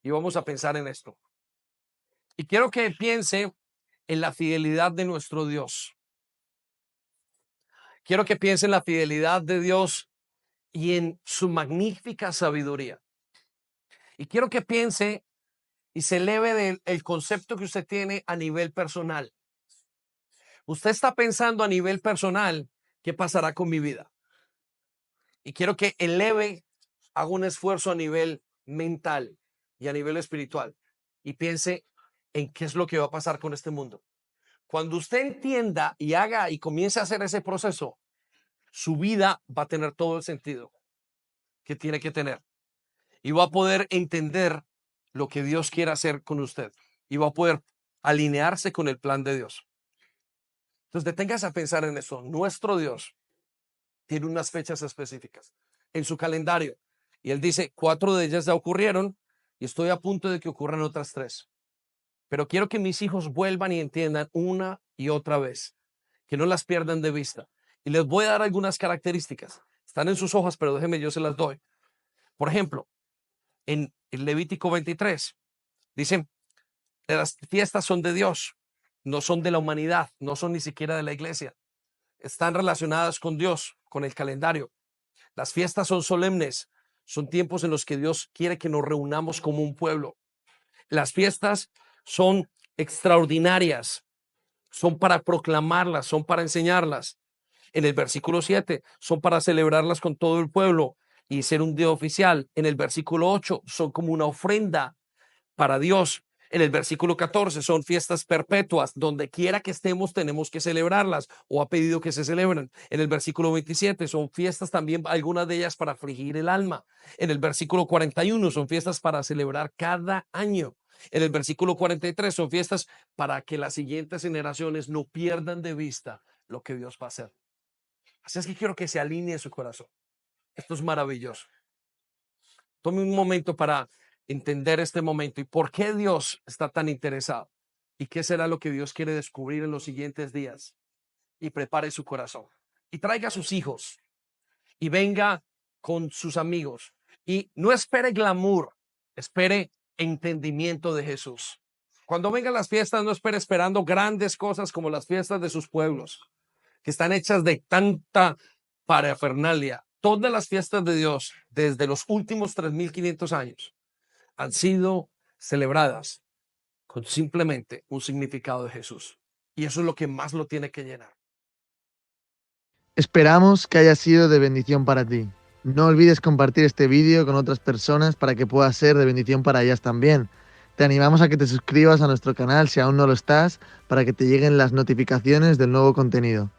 y vamos a pensar en esto. Y quiero que piense en la fidelidad de nuestro Dios. Quiero que piense en la fidelidad de Dios y en su magnífica sabiduría. Y quiero que piense y se eleve del concepto que usted tiene a nivel personal. Usted está pensando a nivel personal, ¿qué pasará con mi vida? Y quiero que eleve, haga un esfuerzo a nivel mental y a nivel espiritual y piense en qué es lo que va a pasar con este mundo. Cuando usted entienda y haga y comience a hacer ese proceso, su vida va a tener todo el sentido que tiene que tener y va a poder entender lo que Dios quiere hacer con usted y va a poder alinearse con el plan de Dios. Entonces, deténgase a pensar en eso. Nuestro Dios tiene unas fechas específicas en su calendario y él dice 4 de ellas ya ocurrieron y estoy a punto de que ocurran otras 3, pero quiero que mis hijos vuelvan y entiendan una y otra vez, que no las pierdan de vista y les voy a dar algunas características. Están en sus hojas, pero déjenme, yo se las doy. Por ejemplo, en el Levítico 23 dicen: las fiestas son de Dios, no son de la humanidad, no son ni siquiera de la iglesia, están relacionadas con Dios, con el calendario. Las fiestas son solemnes, son tiempos en los que Dios quiere que nos reunamos como un pueblo. Las fiestas son extraordinarias, son para proclamarlas, son para enseñarlas. En el versículo 7, son para celebrarlas con todo el pueblo y ser un día oficial. En el versículo 8, son como una ofrenda para Dios. En el versículo 14 son fiestas perpetuas, donde quiera que estemos tenemos que celebrarlas o ha pedido que se celebren. En el versículo 27 son fiestas también, algunas de ellas para afligir el alma. En el versículo 41 son fiestas para celebrar cada año. En el versículo 43 son fiestas para que las siguientes generaciones no pierdan de vista lo que Dios va a hacer. Así es que quiero que se alinee su corazón. Esto es maravilloso. Tome un momento para entender este momento y por qué Dios está tan interesado y qué será lo que Dios quiere descubrir en los siguientes días. Y prepare su corazón y traiga a sus hijos y venga con sus amigos y no espere glamour, espere entendimiento de Jesús. Cuando vengan las fiestas, no espere esperando grandes cosas como las fiestas de sus pueblos, que están hechas de tanta parafernalia. Todas las fiestas de Dios, desde los últimos 3500 años, han sido celebradas con simplemente un significado de Jesús. Y eso es lo que más lo tiene que llenar. Esperamos que haya sido de bendición para ti. No olvides compartir este vídeo con otras personas para que pueda ser de bendición para ellas también. Te animamos a que te suscribas a nuestro canal si aún no lo estás, para que te lleguen las notificaciones del nuevo contenido.